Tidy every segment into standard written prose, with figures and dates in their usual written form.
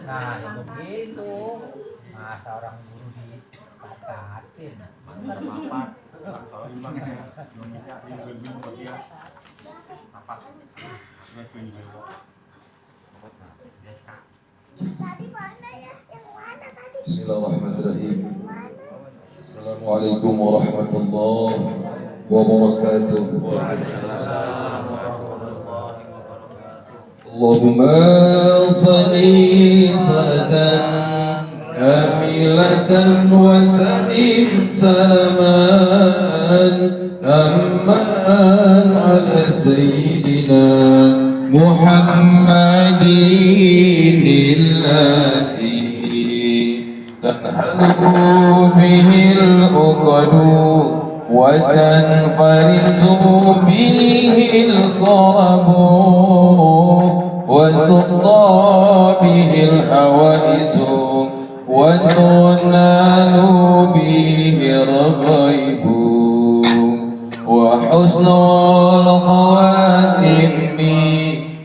Nah, ya begitu. Masa orang guru dikatatin. Mantar mapat. Kalau memang meminta bingung dia. Apa? Bismillahirrahmanirrahim. Assalamualaikum warahmatullahi wabarakatuh. Allahumma salli salatan kamilatan wa sallim salaman amman ala sayyidina Muhammadin illati tanhalu bihil uqadu wa tanfarizu bihil qarabu wa tuqda bihil hawaizu wa tunalu bihil ghaibu wa husnul khawatimi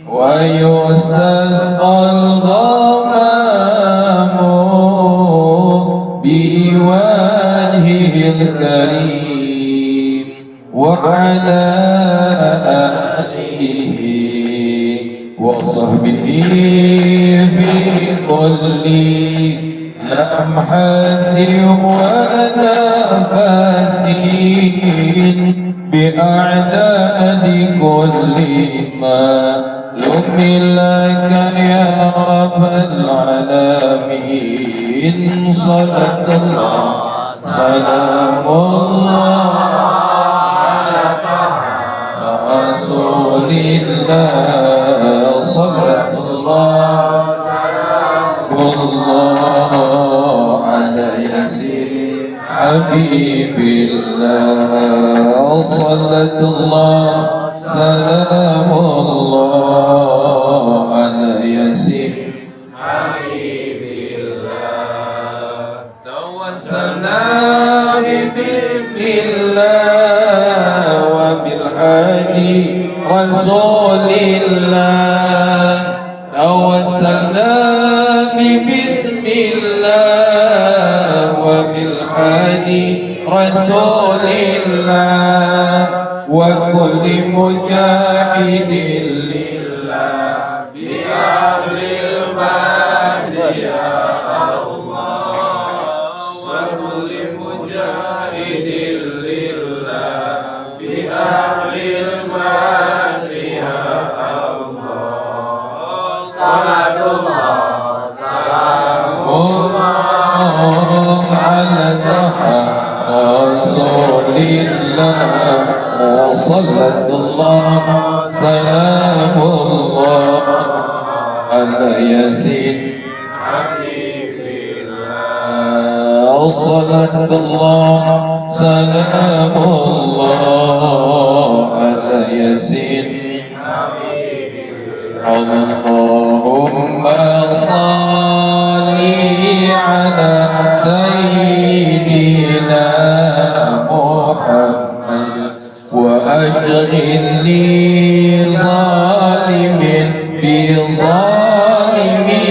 wa yustasqal ghamamu biwajhil karim wa ala alihi wa sahbihi fi kulli lamhatin wa nafasin bi'a'dadi kulli ma lumilaka ya rabbal alamin. Salatullah salamullah ala rasulillah. Salatullah salamullah ala yasin habibillah. Salatullah salamullah ala yasin habibillah. Tawassalna bismillah wa bil hadi rasulillah. Tawassalna bismillah wa bil hadi rasulillah wa kulli mujahidin lillah bi ahlil mahdi ya Allah. Wa kulli mujahidin lillah bi ahlil mahdi ya Allah. Salatullah salamullah ala rasulillah. Salatullah salamullah ala yasin habibillah. Salatullah salamullah ala yasin habibillah. Allahumma salli ala sayyidina Muhammad wa ashghil li zalimin bi zalimin.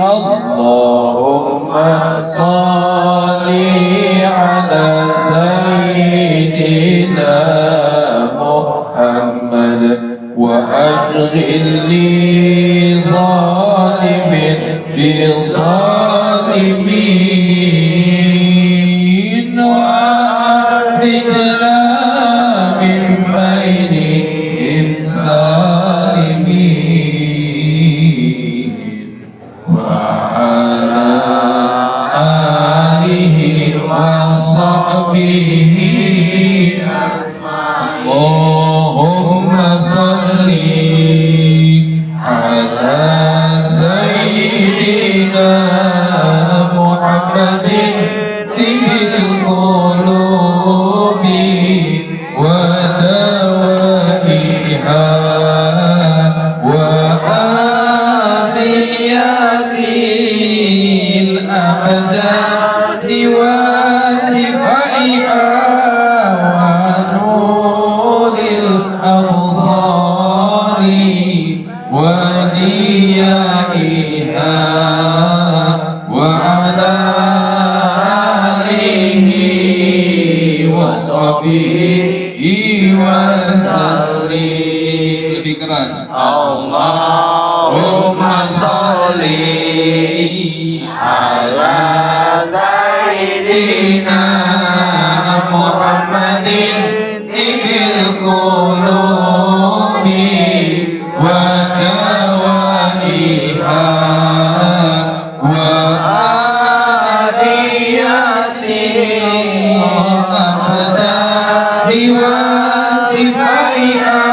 Allahumma salli ala sayyidina Muhammad wa ashghil li zalimin bi zalimin. Rijla min bainihim salimin wa ala alihi wa sahbihi ajma'in. Allahumma salli ala sayyidina وديائها وعلى آله وصحبه وسلم. Lebih keras. Allahumma sholli ala sayyidina Muhammadin ibil qulubi wa dawaiha wa adiyatihi abdadi wa sifaiha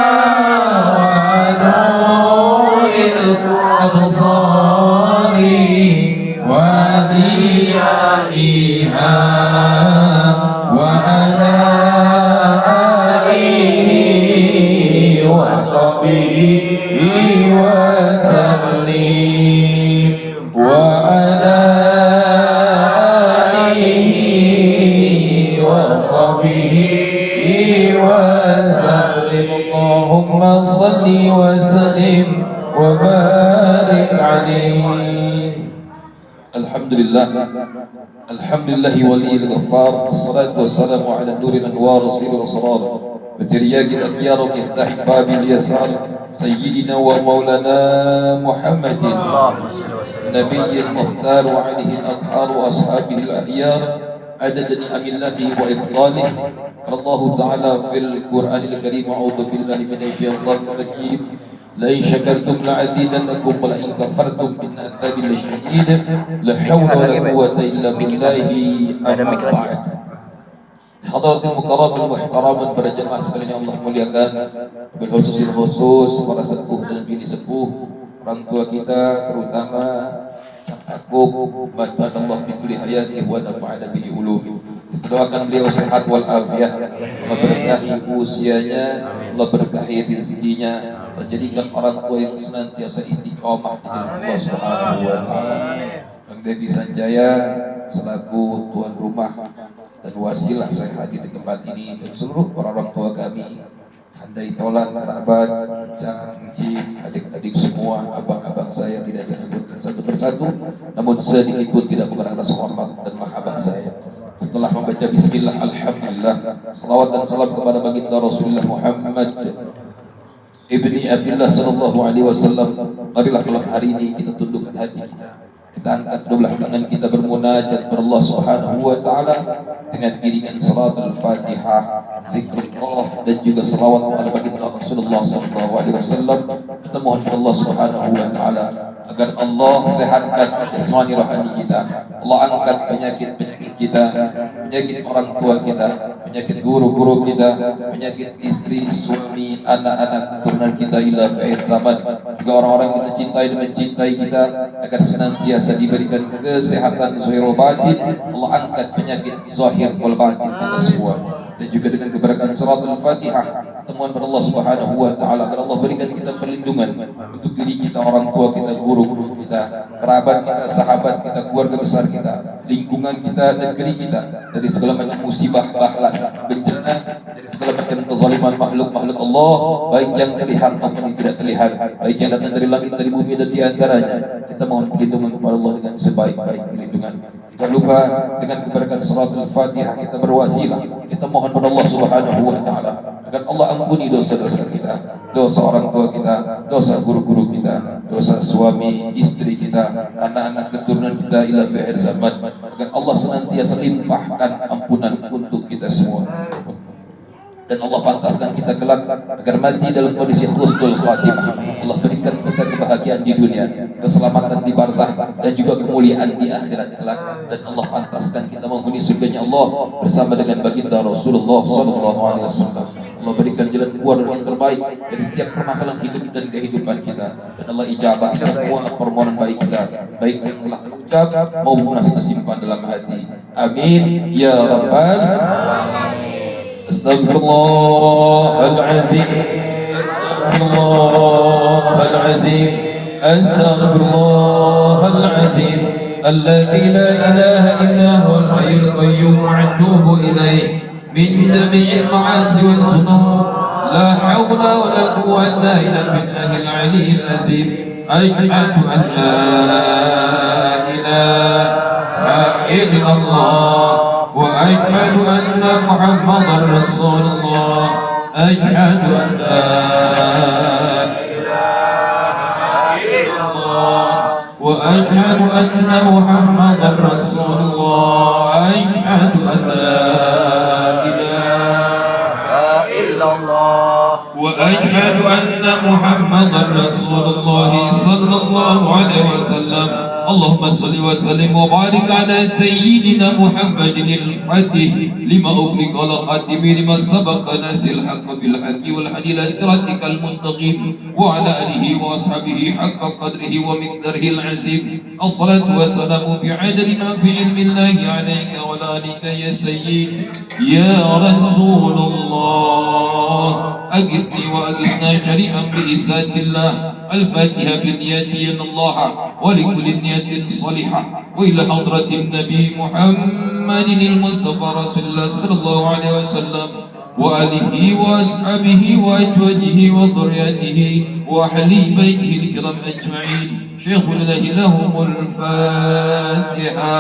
absari wa diyaiha wa ala alihi wa sahbihi wa sallim wa ala alihi wa sahbihi wa sallim. Allahumma salli wa sallim وبارك عليه. الحمد لله ولي الغفار، والصلاة والسلام على نور الأنوار رسول الأسرار وترياق الأخيار ومفتاح باب اليسار سيدنا ومولانا محمد النبي المختار وعليه الأطهار وأصحابه الأخيار عدد نعم الله وإفضاله. قال الله تعالى في القرآن الكريم أعوذ بالله من الشيطان الرجيم لئن شكرتم لأزيدنكم ولئن كفرتم إن عذابي لشديد لا حول ولا قوة إلا بالله. أما بعد. Hadratul mukarram muhtaramun para jemaah sekalian yang Allah muliakan, bil khusus para sepuh dan bini sepuh, orang tua kita terutama Sang Akub, Allah bituli hayati wa nafa'ana bihi ulumi. Kita doakan beliau sehat wal afiat, Allah berkahi usianya, Allah berkahi rezekinya, Allah jadikan orang tua yang senantiasa istiqomah di jalan Allah Subhanahu wa taala. Bang Devi Sanjaya selaku tuan rumah dan wasilah saya hadir di tempat ini, dan seluruh orang tua kami, handai tolan, kerabat, janji, adik-adik semua, abang-abang saya tidak saya sebutkan satu persatu, namun sedikit pun tidak mengenang rasa hormat dan mahabbah saya. Setelah membaca bismillah, alhamdulillah, salawat dan salam kepada baginda Rasulullah Muhammad ibni Abdullah sallallahu alaihi wasallam. Marilah malam hari ini kita tundukkan hati kita angkat kedua tangan kita bermunajat kepada Allah Subhanahu wa taala dengan iringan salatul Fatihah, zikrullah dan juga selawat kepada baginda Rasulullah sallallahu alaihi wasallam. Kita mohon kepada Allah Subhanahu wa taala agar Allah sehatkan jasmani rohani kita, Allah angkat penyakit-penyakit kita, penyakit orang tua kita, penyakit guru-guru kita, penyakit istri, suami, anak-anak, keturunan kita ila akhir zaman. Juga orang-orang yang kita cintai dan mencintai kita agar senantiasa diberikan kesehatan zahir wal batin. Allah angkat penyakit zahir wal batin kita semua. Dan juga dengan keberkahan suratul Fatihah, temuan pada Allah Subhanahu wa taala agar Allah berikan kita perlindungan untuk diri kita, orang tua kita, guru-guru kita, kerabat kita, sahabat kita, keluarga besar kita, lingkungan kita, negeri kita dari segala macam musibah, bahlah, bencana, dari segala macam kezaliman makhluk-makhluk Allah, baik yang terlihat maupun yang tidak terlihat, baik yang datang dari langit, dari bumi dan di antaranya. Kita mohon perlindungan kepada Allah dengan sebaik-baik perlindungan. Jangan lupa dengan keberkahan suratul Fatihah kita berwasilah, kita mohon kepada Allah Subhanahu wa taala agar Allah ampuni dosa-dosa kita, dosa orang tua kita, dosa guru-guru kita, dosa suami istri kita, anak-anak keturunan kita ila akhir zaman, agar Allah senantiasa limpahkan ampunan untuk kita semua. Dan Allah pantaskan kita kelak agar mati dalam kondisi husnul khatimah. Allah berikan kita kebahagiaan di dunia, keselamatan di barzakh, dan juga kemuliaan di akhirat kelak. Dan Allah pantaskan kita menghuni surganya Allah bersama dengan baginda Rasulullah sallallahu alaihi wasallam. Allah berikan jalan keluar yang terbaik dari setiap permasalahan hidup dan kehidupan kita. Dan Allah ijabah semua permohonan baik kita, baik yang telah terucap maupun masih tersimpan dalam hati. Amin ya rabbal alamin. Astaghfirullahalazim, astaghfirullahalazim, astaghfirullahalazim, alladzi la ilaha illa huwal hayyul qayyum wa atubu ilaih min jami'il ma'asi wal dhunub. لا حول ولا قوة إلا بالله العلي العظيم أشهد أن لا إله إلا الله وأشهد أن محمدا رسول الله أشهد أن لا وأشهد أن محمدا رسول الله أشهد أن لا إله إلا الله وأشهد أن محمدا رسول الله صلى الله عليه وسلم اللهم صل وسلم وبارك على سيدنا محمد الفاتح لما أغلق والخاتم لما سبق ناصر الحق بالحق والهدي إلى صراطك المستقيم وعلى آله وأصحابه حق قدره ومقداره العظيم الصلاة والسلام بعدد ما في علم الله عليك ولا عليك يا سيد يا رسول الله أجرني وأجرنا شريعا بإذات الله الفاتحة بالنيات إن الله ولكل نية صالحة وإلى حضرة النبي محمد المصطفى رسول الله صلى الله عليه وسلم وآله وأصحابه وأزواجه وذريته وأهل بيته الكرام أجمعين شيخ الله لهم الفاتحة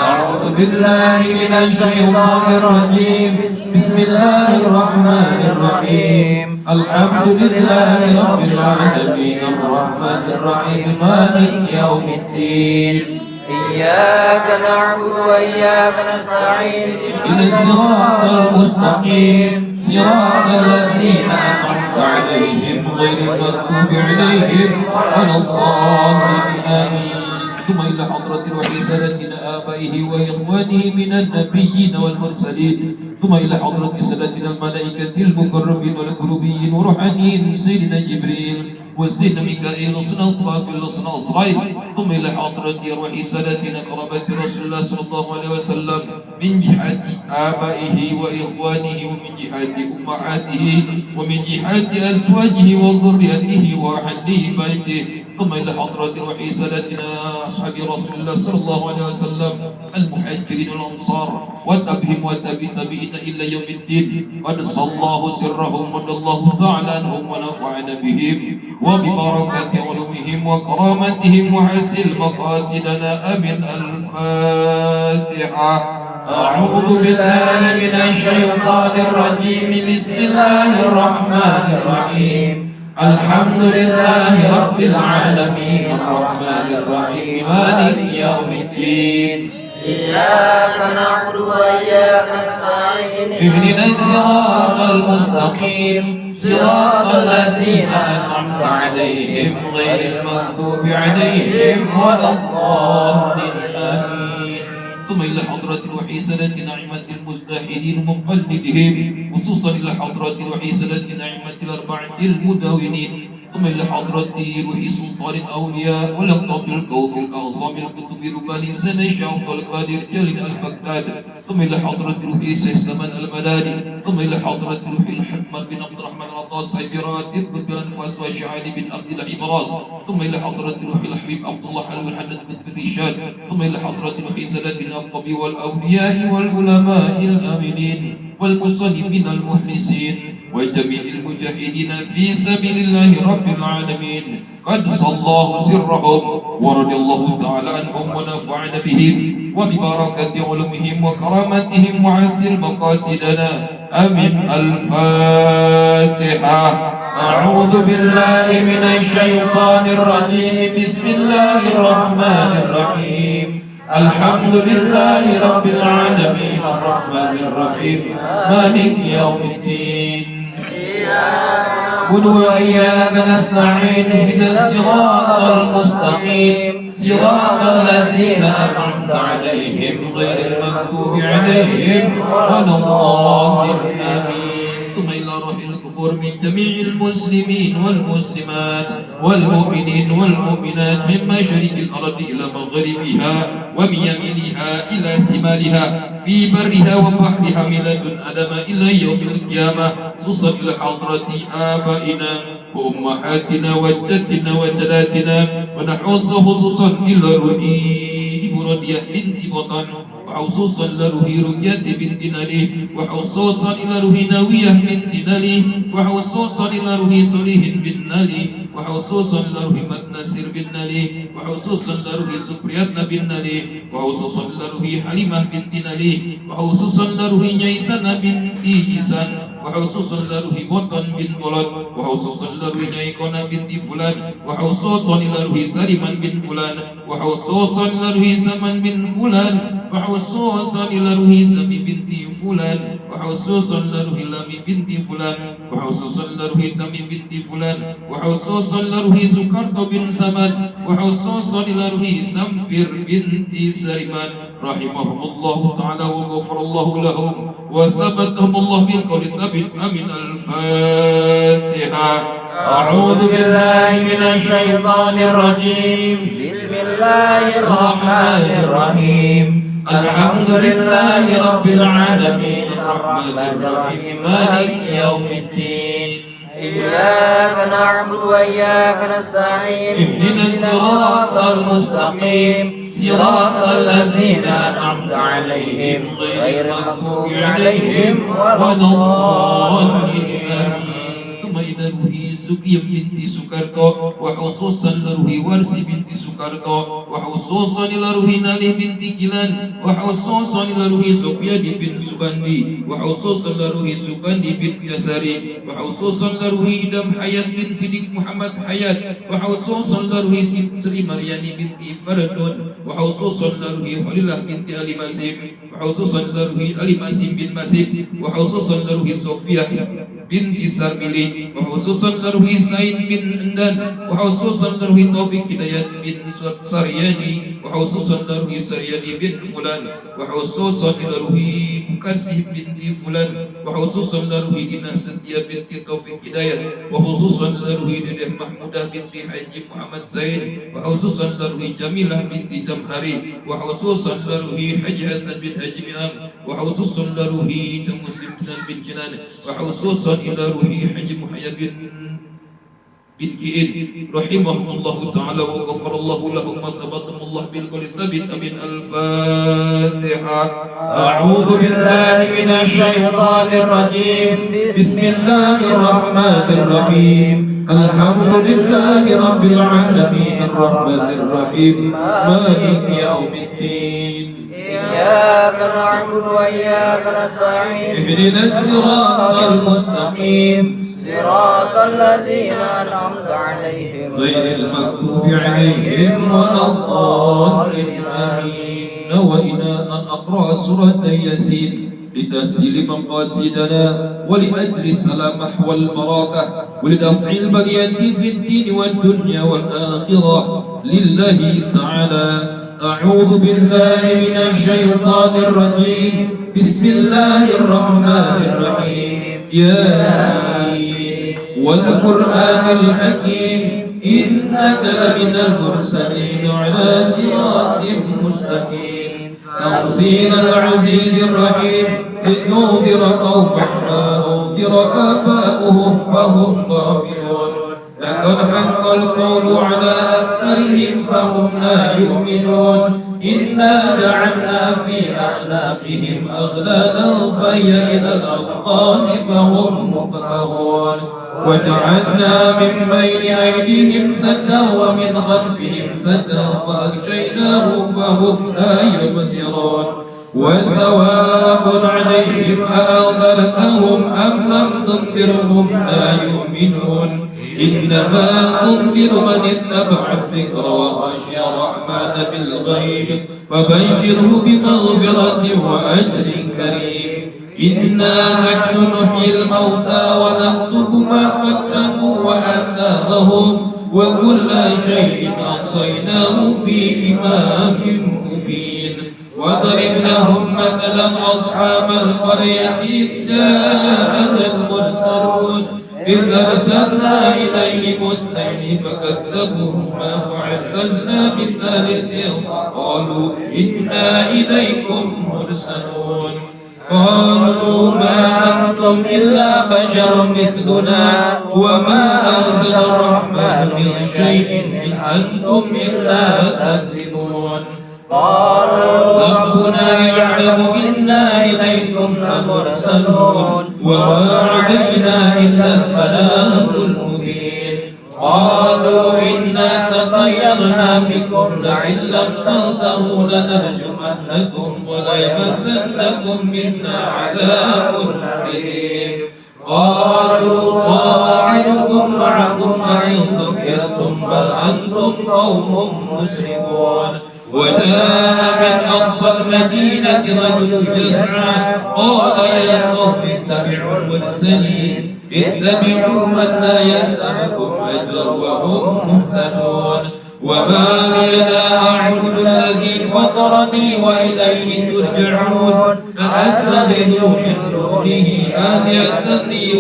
أعوذ بالله من الشيطان الرجيم بسم الله الرحمن الرحيم الحمد لله رب العالمين الرحمن الرحيم مالك يوم الدين إياك نعبد وإياك نستعين إلى الصراط المستقيم صراط الذين أنعمت عليهم غير المغضوب عليهم ولا الضالين آمين ثم إلى حضرة روح سادتنا آبائه وإخوانه من النبيين والمرسلين ثم إلى حضرة سادتنا الملائكة المقربين والقربيين وروحانيين سيدنا جبريل وسيدنا ميكائيل وسيدنا إسرافيل وسيدنا إسرائيل ثم إلى حضرة روح سادتنا قرابة رسول الله صلى الله عليه وسلم من جهة آبائه وإخوانه ومن جهة أمهاته ومن جهة أزواجه وذريته وأهل بيته ثم إلى حضرة روح سادتنا أصحاب رسول الله صلى الله عليه وسلم المهاجرين والأنصار وتبهم وتبتبئين إلى يوم الدين قد صلى الله سرهم ورضي الله تعالى عنهم ونفعنا بهم وببركة علومهم وكرامتهم وحسن مقاصدنا آمين الفاتحة أعوذ بالله من الشيطان الرجيم بسم الله الرحمن الرحيم الحمد لله رب العالمين الرحمن الرحيم مالك يوم الدين إياك نعبد وإياك نستعين اهدنا الصراط المستقيم صراط الذين أنعمت عليهم غير المغضوب عليهم ولا الضالين آمين ثم إلى حضرة وحي سادة نعمة المجتهدين مقلدهم خصوصا إلى حضرة وحي سادة نعمة الأربعة المدونين ثم إلى حضرة روح سلطان الأولياء ولقب الكوث الأعظم الكتب رباني سنة الشعب القادر جلد البغداد ثم إلى حضرة روح سيسمن المداني ثم إلى حضرة روح الحكمة بن عبد الرحمن العطاس سيبرات ابن الأنفاس وشعالي بن عبد العبراس ثم إلى حضرة روح الحبيب عبد الله المحدد بن الرشاد ثم إلى حضرة روح سادة الأقطب والأولياء والعلماء الآمنين والمصنفين المخلصين وجميع المجاهدين في سبيل الله رب العالمين قد صلى الله سرهم ورضي الله تعالى عنهم ونفعنا بهم وببركة علومهم وكرامتهم وحسن مقاصدنا آمين الفاتحة أعوذ بالله من الشيطان الرجيم بسم الله الرحمن الرحيم الحمد لله رب العالمين الرحمن الرحيم مالك يوم الدين قل وإياك نستعين اهدنا الصراط المستقيم صراط الذين أنعمت عليهم غير المغضوب عليهم ولا الضالين آمين ثم إلى روح الكفور من جميع المسلمين والمسلمات والمؤمنين والمؤمنات من مشارق الأرض إلى مغربها ومن يمينها إلى شمالها في برها وبحرها من لدن آدم إلى يوم القيامة خصوصا إلى حضرة آبائنا وأمهاتنا وجدتنا وجداتنا ونحوص خصوصا إلى روح رضية بنت بطن وخصوصا لروح رقية بنت نلي وخصوصا إلى روح نوية بنت نلي وخصوصا إلى روح صليح بن نلي وخصوصا إلى روح متنسر بن نلي وخصوصا إلى روح سبرياتنا بن نلي وخصوصا إلى روح حليمة بنت نلي وخصوصا إلى روح نيسانة بنت جيسان وخصوصا إلى روح بطن بن بلد وخصوصا إلى روح نيكونا بنت فلان وخصوصا إلى روح سليمان بن فلان وخصوصا إلى روح سمن بن فلان وخصوصا إلى روح سمي بنت فلان وخصوصا إلى روح لامي بنت فلان وخصوصا إلى روح تمي بنت فلان وخصوصا إلى روح سكرت بن سمد وخصوصا إلى روح سمبر بنت سليمان رحمهم الله تعالى وغفر الله لهم وثبتهم الله بالقول الثابت. آمين. الفاتحة. أعوذ بالله من الشيطان الرجيم. بسم الله الرحمن الرحيم. الحمد لله رب العالمين الرحمن الرحيم مالك يوم الدين. إياك نعبد وإياك نستعين. اهدنا الصراط المستقيم صراط الذين أنعمت عليهم غير المغضوب عليهم ولا الضالين. إلى روح سقيم بنت سكرتو وخصوصا لروح ورس بنت سكرتو وخصوصا إلى روح نالي بنت كيلان وخصوصا إلى روح سقيا بن سبندي وخصوصا لروح سبندي بن يساري وخصوصا لروح إدم حياة بن سيدك محمد حياة وخصوصا لروح سري مرياني بنت فردون وخصوصا لروح خليلة بنت علي مسيم وخصوصا لروح علي مسيم بن مسيم وخصوصا لروح صوفيا بنت سرميلي وخصوصا لروح سعيد بن أندان وخصوصا لروح توفيق هدايات بن سرياني وخصوصا لروح سرياني بن فلان وخصوصا لروح مكرسي بنت فلان وخصوصا لروح دينا ستيا بنت توفيق هدايات وخصوصا لروح ديده محمودة بنت حاج محمد زين وخصوصا لروح جميلة بنت جمهري وخصوصا لروح حج حسن بن حاج مئام وخصوصا لروح مسلم بن جنان وخصوصا إلى روح حج محيا بن كئين رحمهم الله تعالى وغفر الله لهم وثبتهم الله بالقول الثابت. من الفاتحة. أعوذ بالله من الشيطان الرجيم. بسم الله الرحمن الرحيم. الحمد لله رب العالمين الرحمن الرحيم مالك يوم الدين. إياك نعبد وإياك نستعين. اهدنا الصراط المستقيم صراط الذين أنعمت عليهم غير المغضوب عليهم ولا الضالين. آمين. نوينا أن أقرأ سورة ياسين لتسهيل مقاصدنا ولأجل السلامة والبركة ولدفع البلية في الدين والدنيا والآخرة لله تعالى. أعوذ بالله من الشيطان الرجيم. بسم الله الرحمن الرحيم. ياسين والقرآن الحكيم إنك لمن المرسلين على صراط مستقيم تنزيل العزيز الرحيم لتنذر قوما ما أنذر آباؤهم فهم غافلون لقد حق القول على أكثرهم فهم لا يؤمنون إنا جعلنا في أعناقهم أغلالا فهي إلى الأذقان فهم مقمحون وجعلنا من بين أيديهم سدا ومن خلفهم سدا فأغشيناهم فهم لا يبصرون وسواء عليهم أأنذرتهم أم لم تنذرهم لا يؤمنون إنما تنذر من اتبع الذكر وخشي الرحمن بالغيب فبشره بمغفرة وأجر كريم. إنا نحن نحيي الموتى ونكتب ما قدموا وآثارهم وكل شيء أحصيناه في إمام مبين. وضرب لهم مثلا أصحاب القرية إذ جاءنا المرسلون إذ أرسلنا إليهم اثنين فكذبوهما فعززنا بالثالث قالوا إنا إليكم مرسلون قالوا ما أنتم إلا بشر مثلنا وما أنزل الرحمن من شيء إن أنتم إلا تكذبون قالوا ربنا يعلم إنا إليكم لمرسلون وما علينا إلا البلاغ المبين. قالوا إنا تطيرنا بكم لئن لم تنتهوا لنرجمنكم وليمسنكم منا عذاب أليم. قالوا طائركم معكم أئن ذكرتم بل أنتم قوم مسرفون. وجاء من أقصى المدينة رجل يسعى قال يا قوم اتبعوا المرسلين اتبعوا من لا يسألكم أجرا وهم مهتدون. وما لي لا أعبد الذي فطرني وإليه ترجعون. أأتخذ من دونه آلهة يردني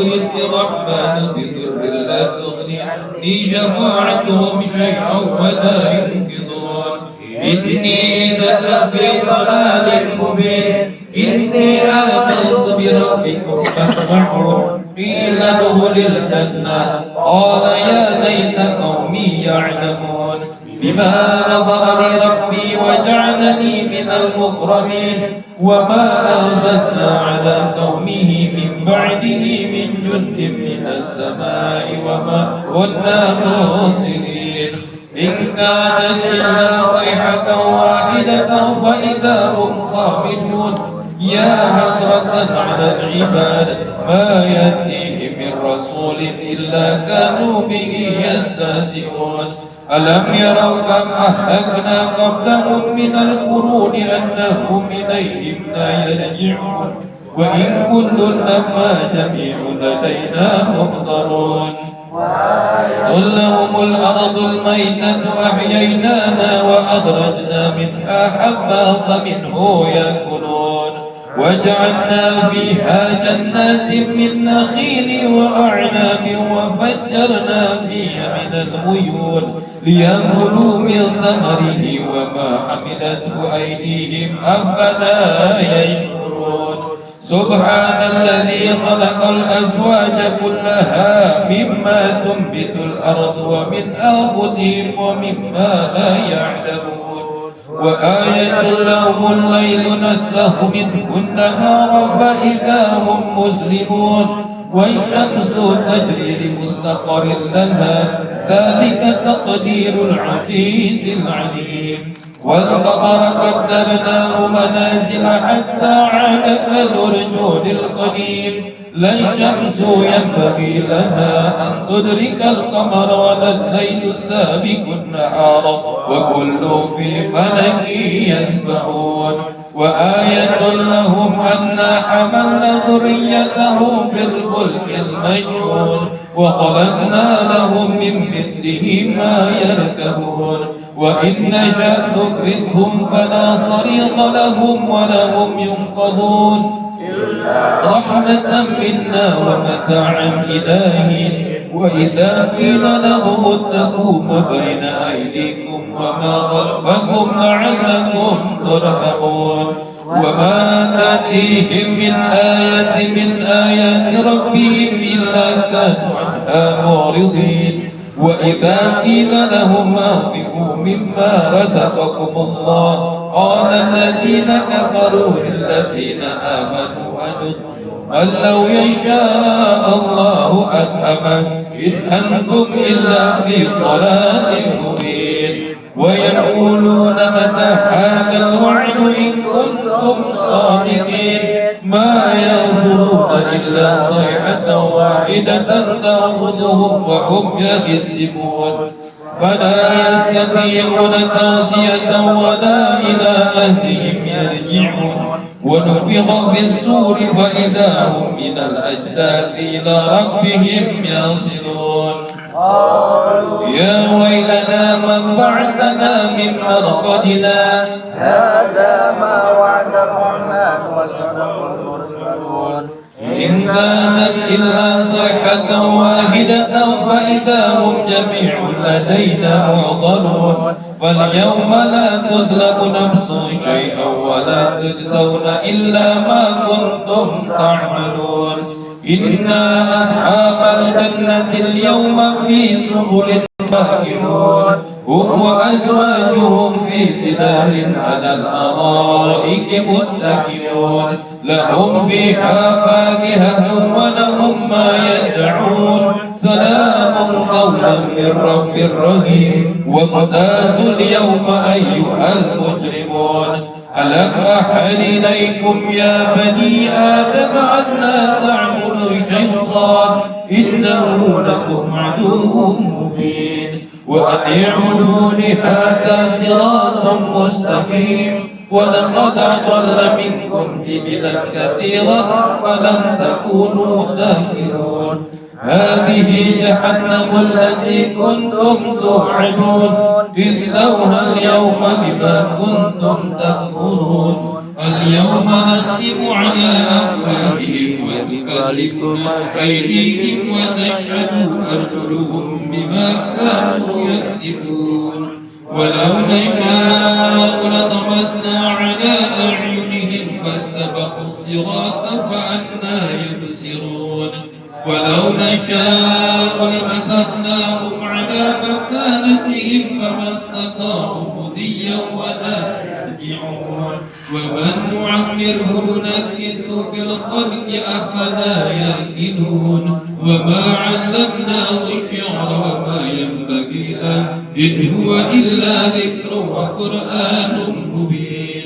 الرحمن بضر لا تغني عني شفاعتهم شيئا ولا ينقذون. إني إذا لفي ضلال مبين. إني آمنت بربكم فاسمعون. قيل ادخل الجنة قال يا ليت قومي يعلمون بما غفر لي ربي وجعلني من المكرمين. وما أرسلنا على قومه من بعده من جند من السماء وما كنا مرسلين. إن كانت إلا صيحة واحدة فإذا هم خامدون. يا حسرة على العباد ما يأتيهم من رسول إلا كانوا به يستهزئون. ألم يروا كم أهلكنا قبلهم من القرون أنهم إليهم لا يرجعون. وإن كل لما جميع لدينا محضرون. قل لهم الأرض الميتة أحييناها وأخرجنا منها حبا فمنه يأكلون. وجعلنا فيها جنات من نخيل وأعناب وفجرنا فيها من العيون ليأكلوا من ثمره وما حملته أيديهم أفلا يشكرون. سبحان الذي خلق الأزواج كلها مما تنبت الأرض ومن أنفسهم ومما لا يعلمون. وآية لهم الليل نسلخ منه النهار فإذا هم مظلمون. والشمس تجري لمستقر لها ذلك تقدير العزيز العليم. والقمر قدرناه منازل حتى عاد كالعرجون القديم. لا الشمس ينبغي لها أن تدرك القمر ولا الليل سابق النهار وكل في فلك يسبحون. وآية لهم أنا حملنا ذريتهم في الفلك المشحون وخلقنا لهم من مثله ما يركبون. وإن نشأ نغرقهم فلا صريخ لهم ولا هم ينقذون. رحمة منا ومتاعا إلهي. وإذا قيل لهم اتقوا ما بين أيديكم وما خلفكم لعلكم ترحمون. وما تأتيهم من آية من آيات ربهم إلا كانوا عنها معرضين. وإذا قيل لهم أنفقوا مما رزقكم الله قال الذين كفروا للذين آمنوا أن لو يشاء الله أطعمكم إن أنتم إلا في ضلال مبين. ويقولون متى هذا الوعد إن كنتم صادقين. ما ينظرون إلا صيحة واحدة تأخذهم وهم يكسبون. فلا يستطيعون توصية ولا إلى أهلهم يرجعون. ونفخ في الصور فإذا هم من الأجداث إلى ربهم ينسلون. يا ويلنا من بعثنا من مرقدنا هذا ما وعد الرحمن وصدق المرسلون. إن كانت إلا صيحة واحدة فإذا هم جميع لدينا محضرون. فاليوم لا تظلم نفس شيئا ولا تجزون إلا ما كنتم تعملون. إنا أصحاب الجنة اليوم في سبل راكعون هم وأزواجهم في ظلال على الأرائك متكئون لهم فيها فاكهة ولهم ما يدعون سلام قولا من رب رحيم وامتازوا اليوم أيها المجرمون ألم أحد إليكم يا بني آدم ألا تعبدوا الشيطان إنه لكم عدو مبين وأن اعبدوني هذا صراط مستقيم ولقد أضل منكم جبلا كثيرا فلم تكونوا تهتدون هذه جهنم التي كنتم توعدون اصلوها اليوم بما كنتم تكفرون اليوم نختم على أفواههم وتكلمنا أيديهم وتشهد أرجلهم بما كانوا يكسبون ولو نشاء لطمسنا على أعينهم فاستبقوا الصراط فأنى يبصرون ولو نشاء لمسخناهم على مكانتهم فما استطاعوا مضيا ولا يرجعون ومن نعمره نكسه في الخلق أفلا يأكلون وما علمناه الشعر وما ينبغي له إن هو إلا ذكر وقرآن مبين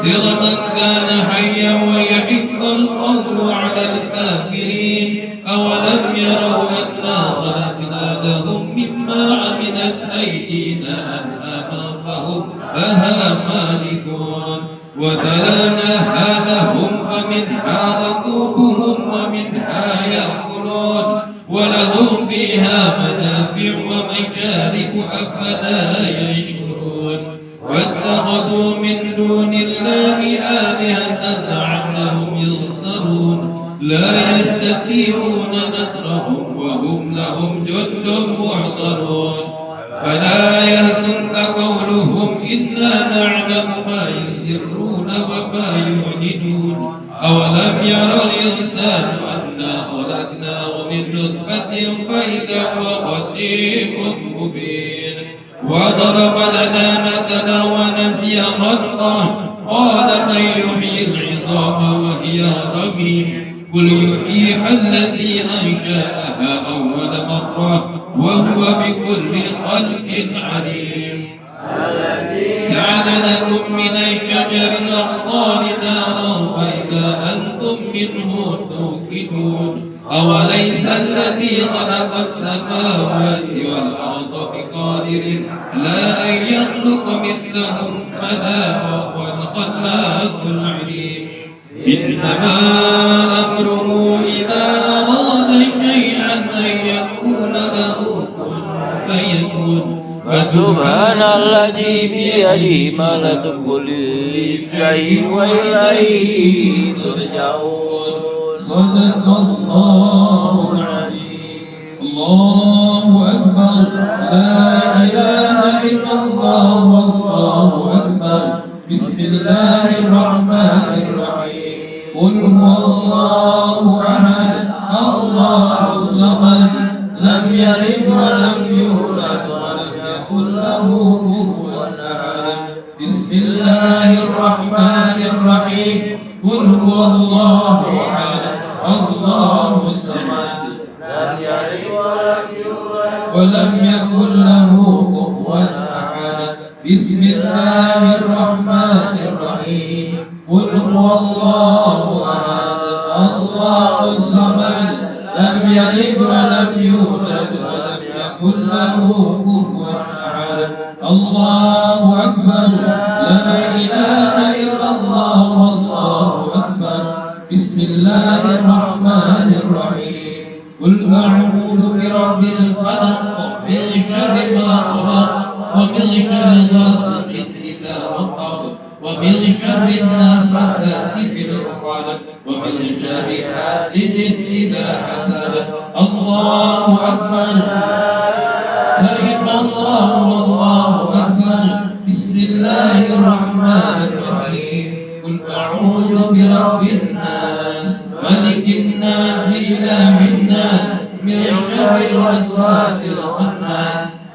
لمن كان حيا ويحق القول على الكافرين أولم يروا أنا خلقنا لهم مما عملت أيدينا أنعاما فهم لها مالكون وذللناها لهم فمنها ركوبهم ومنها يأكلون ولهم فيها منافع ومشارب أفلا يشكرون واتخذوا من دون الله آلهة لعلهم ينصرون لا يستطيعون نصرهم وهم لهم جند محضرون فلا يحزنك قولهم إنا نعلم ما يسرون وما يعلنون أولم يرى الإنسان أنا خلقناه من نطفة فإذا هو خصيم مبين وضرب لنا مثلا ونسي خلقه قال من يحيي العظام وهي رميم قل يحييها الذي أنشأها أول مرة وهو بكل خلق عليم جعل لكم من الشجر الأخضر نارا فإذا أنتم منه توقدون أوليس الذي خلق السماوات والأرض بقادر لا أن يخلق مثلهم بلى وهو الخلاق العليم إنما أمره إذا أراد شيئا أن يقول له كن فيكون فسبحان الذي بيده ملكوت كل شيء وإليه ترجعون صدق الله العظيم الله أكبر لا إله إلا الله والله أكبر بسم الله الرحمن الرحيم قل هو الله أحد الله الصمد لم يلد ولم يولد ولم يكن له كفوا أحد بسم الله الرحمن الرحيم قل هو الله أحد الله الصمد لم يلد ولم يولد ولم يكن له كفوا أحد بسم الله الرحمن الرحيم قل هو الله أحد الله الصمد لم يلد ولم يولد ولم يكن له كفوا أحد الله أكبر لا إله إلا الله والله أكبر بسم الله الرحمن الرحيم قل أعوذ برب الفلق من شر ما خلق ومن شر غاسق إذا وقب ومن شر النفاثات في العقد ومن شر حاسد إذا حسد الله أكبر لا إله إلا الله والله أكبر بسم الله الرحمن الرحيم قل أعوذ برب الناس ملك الناس إله الناس من شر الوسواس الخناس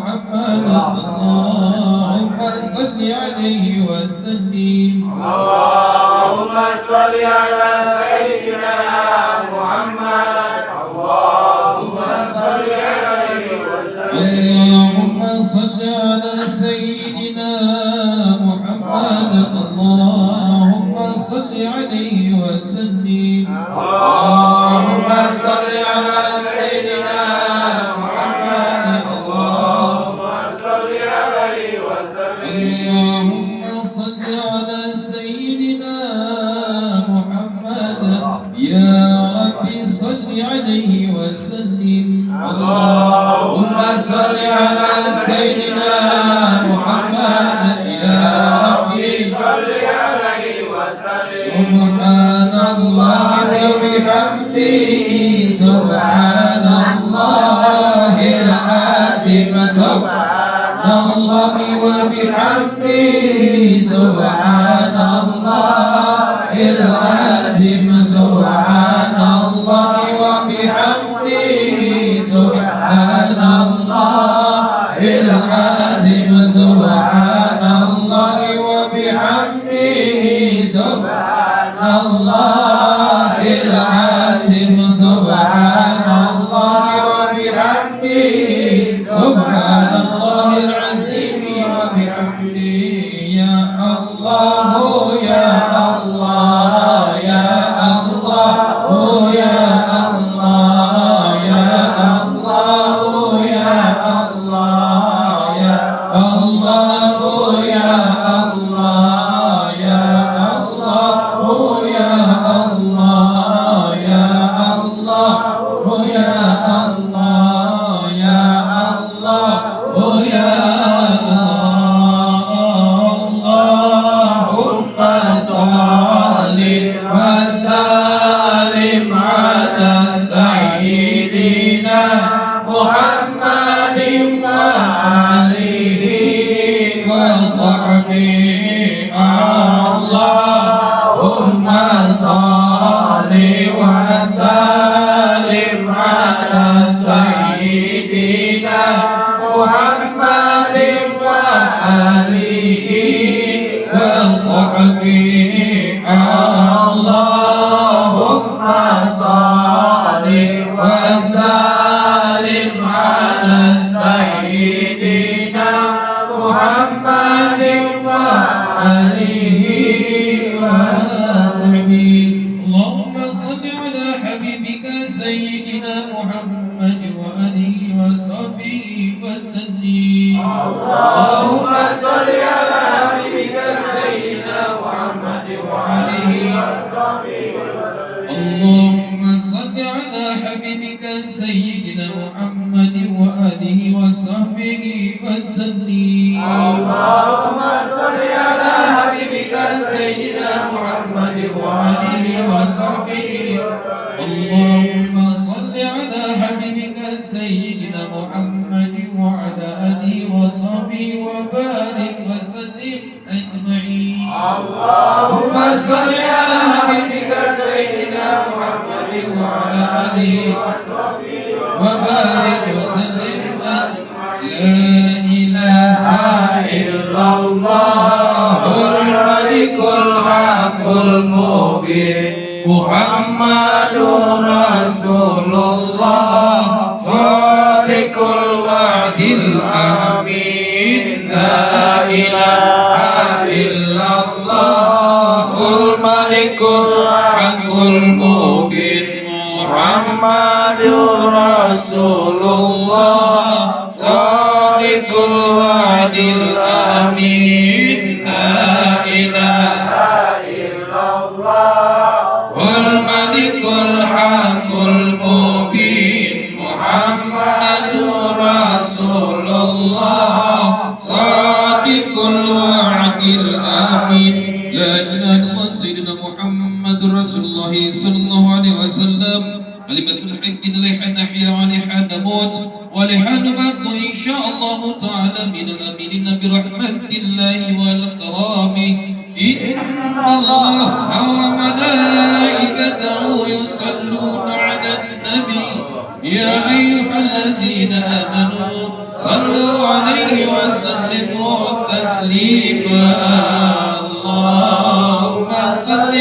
محمد اللهم صل عليه وسلم اللهم صل على سيدنا محمد اللهم صل عليه وسلم اللهم صل على سيدنا محمد اللهم صل عليه وسلم اللهم صل على سيدنا محمد اللهم صل عليه وسلم اللهم صل على سيدنا محمد يا ربي صل عليه وسلم اللهم صل على سيدنا محمد يا ربي صل عليه وسلم سبحان الله وبحمده سبحان الله العظيم سبحان الله وبحمده سبحان الله العظيم سبحان الله وبحمده سبحان الله العظيم سبحان الله وبحمده سبحان الله العظيم سبحان الله وبحمده سبحان الله العظيم وبحمده يا الله يا الله يا الله يا الله يا الله يا الله يا الله يا الله يا الله يا الله يا الله يا الله يا الله يا اللهم صل وسلم على سيدنا محمد وآله وصحبه اللهم صل وسلم على سيدنا محمد وآله وصحبه اللهم صل وسلم على سيدنا محمد وآله وصحبه اللهم صل على حبيبك سيدنا محمد وآله وصحبه وسلم اللهم صل على حبيبك سيدنا محمد وآله وصحبه وسلم اللهم صل على حبيبك سيدنا محمد وآله وصحبه وسلم اللهم صل على حبيبك سيدنا محمد وآله وصحبه اللهم صل على حبيبك سيدنا محمد وعلى آله وصحبه وبارك وسلم أجمعين اللهم صل على حبيبك سيدنا محمد وعلى آله وصحبه وبارك وسلم لا إله إلا الله الملك الحق المبين محمد رسول الله صادق الوعد الأمين لا إله إلا الله الملك الحق المبين محمد رسول الله صادق الوعد الأمين لا إله إلا الله والملك الحق المبين محمد رسول الله صادق الوعد الأمين لا إله إلا الله سيدنا محمد رسول الله صلى الله عليه وسلم كلمة الحق لحن نحيا ولحن نموت ولحن نبعث إن شاء الله تعالى من الأمينين برحمة الله والكرام إن الله وملائكته يصلون على النبي يا أيها الذين آمنوا صلوا عليه وسلم تسليما اللهم صل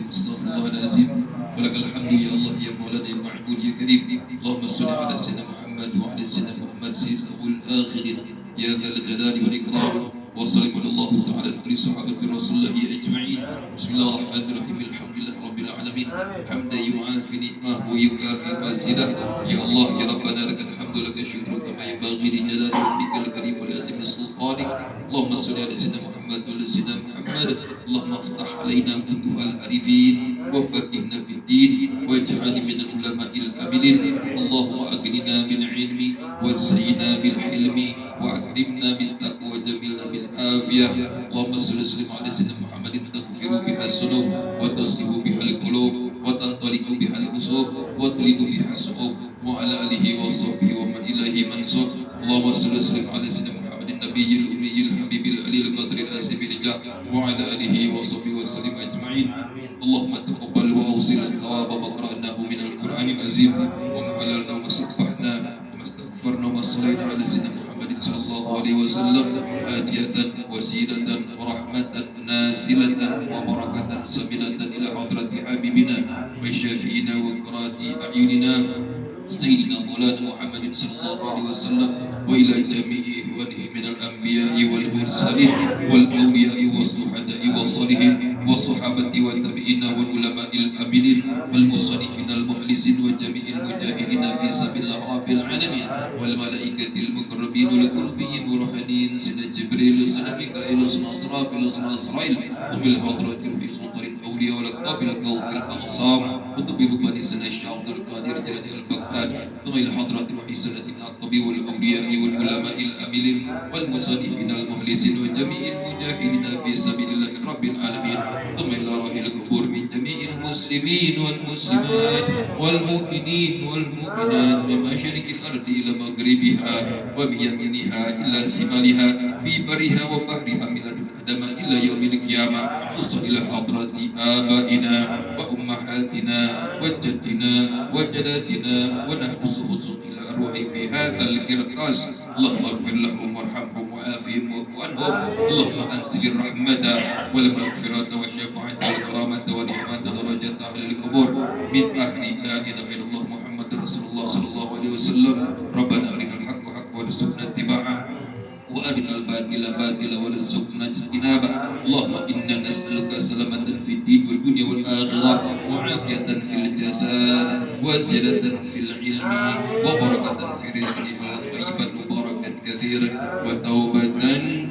وسلم ولك الحمد يا الله يا مولانا يا معبود يا كريم اللهم صل على سيدنا محمد وعلى سيدنا محمد سيد الأول الآخرين يا ذا الجلال والإكرام وصلى الله تعالى على كل صحابة رسول الله أجمعين بسم الله الرحمن الرحيم الحمد لله رب العالمين حمدا يعافي نعمه ويكافي مزيده يا الله يا ربنا لك الحمد لك الشكر كما ينبغي لجلال ربك الكريم ولعظيم سلطانك اللهم صل على سيدنا محمد وعلى سيدنا محمد اللهم افتح علينا فتوح العارفين وفقهنا في الدين واجعلنا من العلماء العاملين اللهم أغننا بالعلم وزينا بالحلم وأكرمنا بالتقوى وجملنا بالعافية اللهم صل وسلم على سيدنا محمد تغفر بها الذنوب وتصلح بها القلوب وتنطلق بها القصور وتلد بها الصعوب وعلى آله وصحبه ومن إليه منصور اللهم صل وسلم على سيدنا محمد النبي الأمي الحبيب العلي القدر الآسف الجاه وعلى آله وصحبه وسلم أجمعين اللهم تقبل وأوصل الثواب ما قرأناه من القرآن العظيم وما حللنا وما استغفرنا وما استغفرنا وما صلينا على سيدنا محمد صلى الله عليه وسلم هادية وسيلة ورحمة نازلة وبركة سبيلة إلى حضرة حبيبنا وشافينا وقرات أعيننا سيدنا مولانا محمد صلى الله عليه وسلم وإلى جميع إخوانه من الأنبياء والمرسلين والأولياء والشهداء والصالحين والصحابة والتابعين والعلماء العاملين والمصنفين المخلصين وجميع المجاهدين في سبيل الله رب العالمين والملائكة المقربين والقربين والروحانيين سيدنا جبريل سيدنا ميكائيل سيدنا إسرافيل سيدنا إسرائيل ومن الحضرات في سلطان الأولياء والأقطاب الكوثر الأعصام وطبيب بني سيدنا الشيخ عبد القادر جلال البغداد ثم إلى حضرات الوحيسنة الأقطاب والأولياء والعلماء العاملين والمصنفين المخلصين وجميع المجاهدين في سبيل الله رب العالمين ثم إلى راحل القبور من جميع المسلمين والمسلمات والمؤمنين والمؤمنات من مشارق الأرض إلى مغربها ومن يمينها إلى شمالها في برها وبحرها من الأدم إلى يوم القيامة وصل إلى حضرة آبائنا وأمهاتنا وجدنا وجداتنا ونحبسه إلى أرواح في هذا القرطاس اللهم اغفر لهم وارحمهم وعافهم واعف عنهم اللهم أنزل الرحمة والمغفرة والشفاعة والكرامة والرحمة درجة أهل القبور من أهل لا إله إلا الله محمد رسول الله صلى الله عليه وسلم ربنا أرنا الحق حقا وارزقنا اتباعه وأرنا الباطل باطلا وارزقنا اجتنابه اللهم إنا نسألك سلامة في الدين والدنيا والآخرة وعافية في الجسد وزيادة في العلم وبركة في رزقها طيبا مباركا كثيرا وتوبة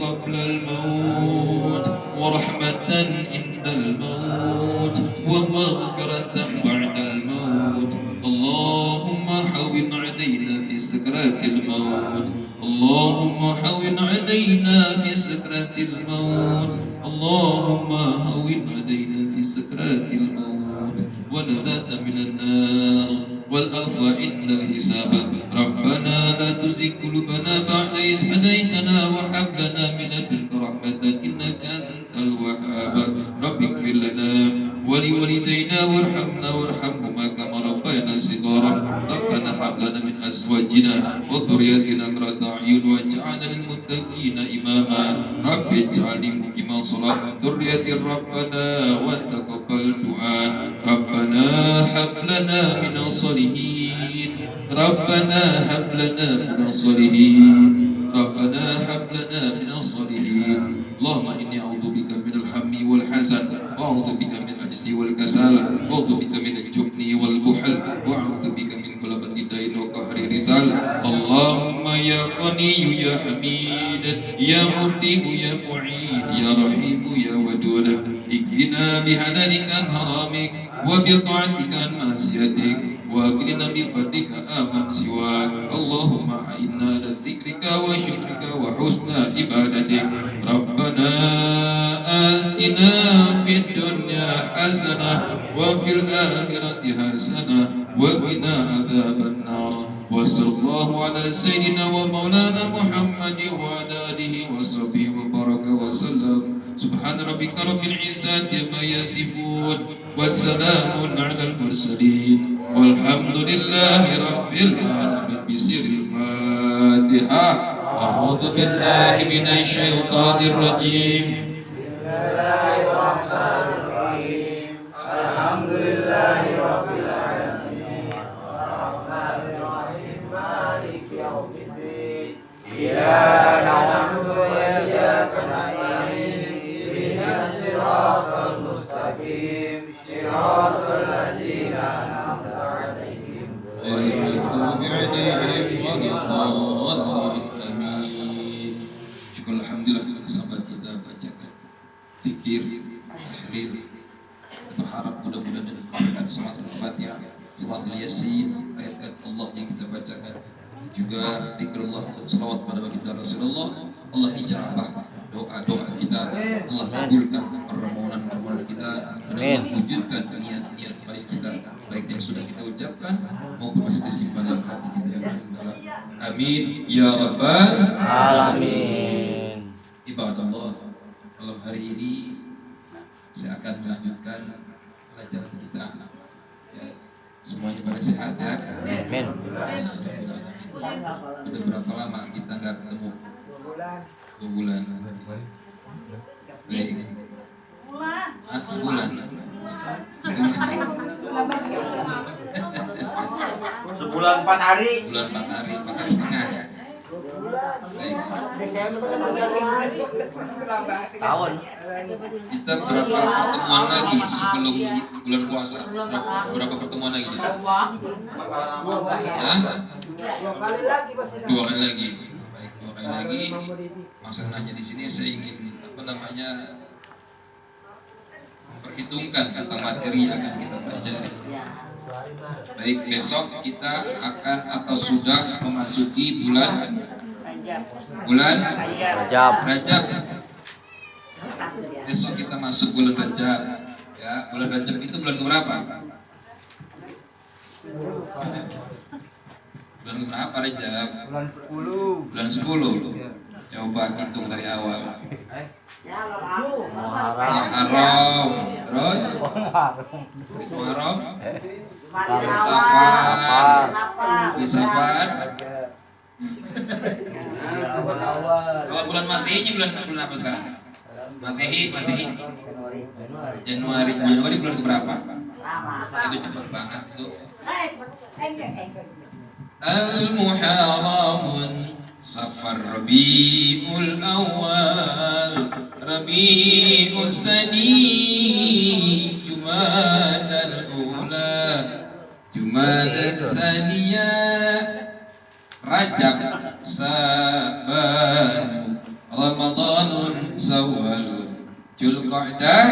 قبل الموت ورحمة عند الموت ومغفرة بعد الموت اللهم حوّن علينا في سكرات الموت اللهم حوّن علينا في سكرات الموت اللهم هون علينا في سكرات الموت ونجاة من النار والعفو عند الحساب ربنا لا تزغ قلوبنا بعد إذ هديتنا وهب لنا من لدنك رحمة إنك أنت الوهاب رب اغفر لنا ولوالدينا وارحمنا وارحمهما كما ربيانا صغارا ربنا هب لنا من أزواجنا وذرياتنا قرة أعين واجعلنا للمتقين إماما رب اجعلني مقيم الصلاة ذرية ربنا وتقبل دعاء ربنا هب لنا من الصالحين ربنا هب لنا من الصالحين ربنا هب لنا من الصالحين اللهم إني أعوذ بك من الهم والحزن وأعوذ بك من العجز والكسل وأعوذ بك من الجبن والبخل وأعوذ بك من غلبة الدين وقهر الرجال اللهم يا غني يا حميد يا مبدئ يا معيد يا رحيم يا ودود اكفنا بحلالك عن حرامك وبطاعتك عن معصيتك واغننا بفضلك آمن سواك اللهم أعنا على ذكرك وشكرك وحسن عبادتك ربنا آتنا في الدنيا حسنة وفي الآخرة حسنة وقنا عذاب النار وصلى الله على سيدنا ومولانا محمد وعلى آله وصحبه وبارك وسلم سبحان ربك رب العزة عما يصفون والسلام على المرسلين Alhamdulillahi Rabbil Alamin. Bismillahirrahmanirrahim. Fatihah. A'udzu billahi minasy syaithanir rajim. Bismillahirrahmanirrahim. Alhamdulillahirabbil alamin. Arrahmanir rahim. Maliki yaumiddin. Iyyaka na'budu wa iyyaka nasta'in. Ihdinas siratal mustaqim. Siratal ladzina an'amta 'alaihim. Ghairil maghdubi 'alaihim waladdallin. Amin. Syukur alhamdulillah sahabat kita bacakan zikir, tahlil. Berharap mudah-mudahan dengan berkat salat al-Fatihah, salat Yasin, ayat-ayat Allah yang kita bacakan, juga zikrullah dan salawat pada baginda Rasulullah, Allah ijabah doa-doa kita, Allah kabulkan permohonan-permohonan kita, dan Allah wujudkan niat-niat baik kita, baik yang sudah kita ucapkan maupun masih disimpan dalam hati kita yang paling dalam. Amin ya rabbal Alamin. Ibadallah, malam hari ini saya akan melanjutkan pelajaran kita. Ya, semuanya pada sehat ya. Amin. Sudah berapa lama kita nggak ketemu? 2 bulan. Baik. Sebulan. Sebulan 4 hari. Bulan 4 hari, 4 hari setengah. Baik. Tahun. Kita berapa pertemuan lagi sebelum bulan puasa? Berapa pertemuan lagi? Ya? 2 kali lagi. Baik, 2 kali lagi. Maksud nanya di sini saya ingin memperhitungkan tentang materi yang akan kita pelajari. Baik, besok kita akan atau sudah memasuki bulan Rajab. Rajab. Besok kita masuk bulan Rajab. Ya, bulan Rajab itu bulan keberapa? Bulan keberapa Rajab? Bulan 10. Bulan 10. Coba hitung dari awal. Muharram. Terus? Muharram. Safar. Safar. Kalau bulan Masehi bulan apa sekarang? Masehi. Januari bulan keberapa? Itu cepat banget itu. Al-Muharram, Safar, Rabiul Awal, Rabiul Sani, Jumadal Ula, Jumadal Saniyah, Rajab, Saban, Ramadanun, Syawalun, Dzulqa'dah,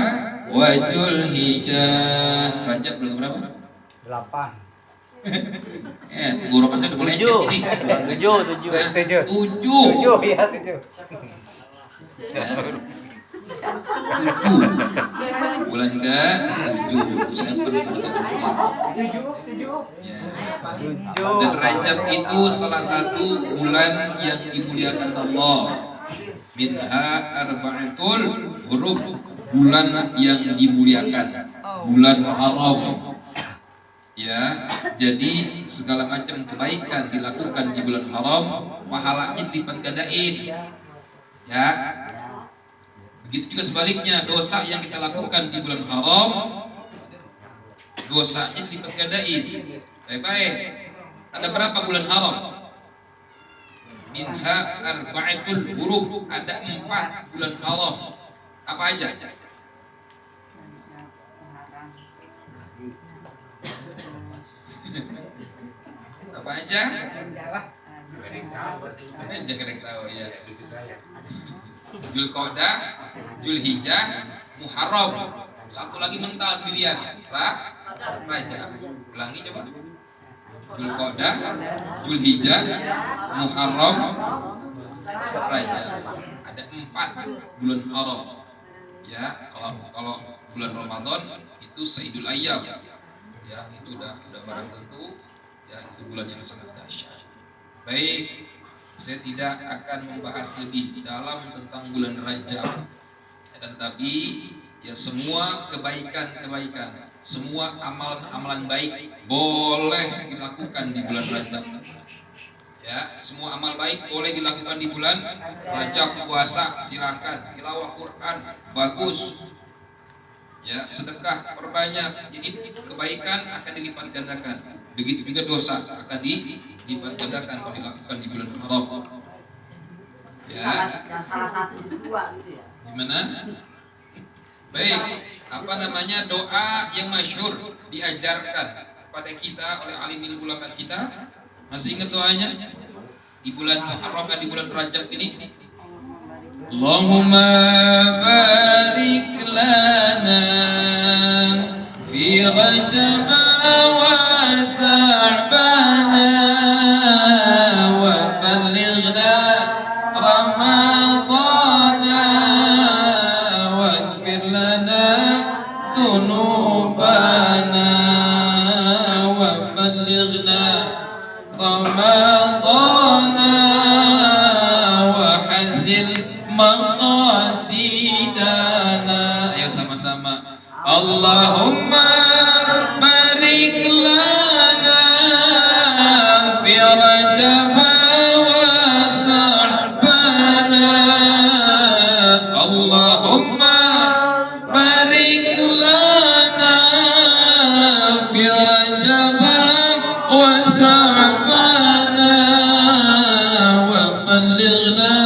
wa Dzulhijjah. Rajab bulan berapa? 8. Tenggorokan saya udah mulai lecet ini. 7. 7 ya, 7. Bulan ke-7 Desember. 7. Dan Rajab itu salah satu bulan yang dimuliakan Allah. Minha arba'atul huruf, bulan yang dimuliakan, bulan haram. Ya, jadi segala macam kebaikan dilakukan di bulan haram, pahalanya dilipat gandain. Ya. Begitu juga sebaliknya, dosa yang kita lakukan di bulan haram, dosanya dilipat gandain. Baik-baik. Ada berapa bulan haram? Minha arba'atul huruf, ada 4 bulan haram. Apa aja? Apa aja? Jangan tahu ya. Dzulqa'dah, Dzulhijjah, Muharram. Satu lagi mental pilihan. Rajab. Ulangi coba. Dzulqa'dah, Dzulhijjah, Muharram, Rajab. Ada 4 bulan haram. Ya, kalau bulan Ramadan itu Sayyidul Ayyam. Ya, itu udah barang tentu. Ya, itu bulan yang sangat dahsyat. Baik, saya tidak akan membahas lebih dalam tentang bulan Rajab. Tetapi ya semua kebaikan-kebaikan, semua amalan-amalan baik boleh dilakukan lakukan di bulan Rajab. Ya, semua amal baik boleh dilakukan di bulan Rajab. Puasa silakan, tilawah Quran bagus. Ya, sedekah perbanyak. Jadi kebaikan akan dilipat gandakan. Begitu juga dosa akan dilipat gandakan kalau dilakukan di bulan Haram. Ya. Salah satu itu dua gitu ya. Gimana? Baik, apa namanya doa yang masyhur diajarkan pada kita oleh alim ulama kita? Masih ingat doanya? Di bulan Muharram dan di bulan Rajab ini. Allahumma barik lana fi Rajab wa Sa'bana wa ballighna Ramadana waghfir lana dhunubana wa ballighna Ramadana wa hasil maqasidana. Ayo sama-sama. Allahumma barik lana fi Rajab wa Sa'bana. Allahumma barik lana fi Rajab wa Sa'bana wa ballighna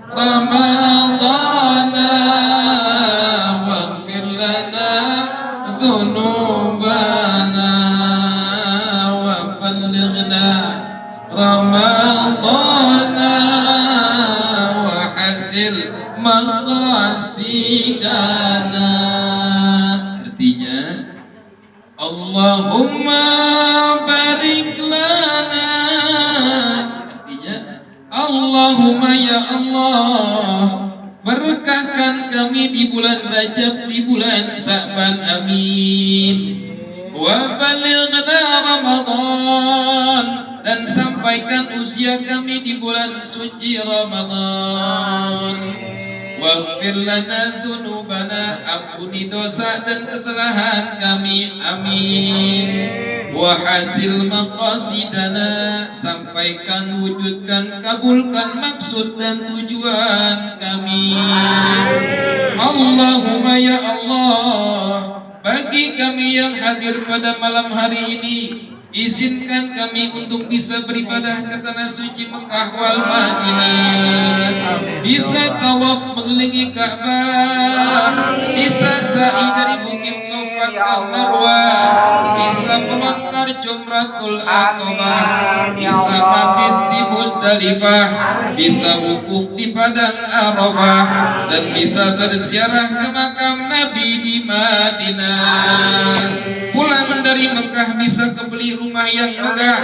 Ramadana waghfir lana dhunubana wa ballighna Ramadana wa hasil maqasidana. Artinya Allahumma barik lana. Artinya Allahumma ya Allah, berkahkan kami di bulan Rajab, di bulan Sa'ban, amin. Wa balighna Ramadan, dan sampaikan usia kami di bulan suci Ramadan. Waghfir lana dzunubana, ampuni dosa dan kesalahan kami, amin. Wa hasil maqasidana, sampaikan, wujudkan, kabulkan maksud dan tujuan kami. Allahumma ya Allah, bagi kami yang hadir pada malam hari ini, izinkan kami untuk bisa beribadah ke tanah suci Mekah wal Madinah, bisa tawaf mengelilingi Ka'bah, bisa sa'i dari Bukit Safa ke Marwah, bisa melangkar Jumratul Aqabah, bisa mabit di Musdalifah, bisa wukuf di Padang Arafah, dan bisa berziarah ke makam Nabi di Madinah. Pulang dari Mekah bisa kebeli rumah yang megah,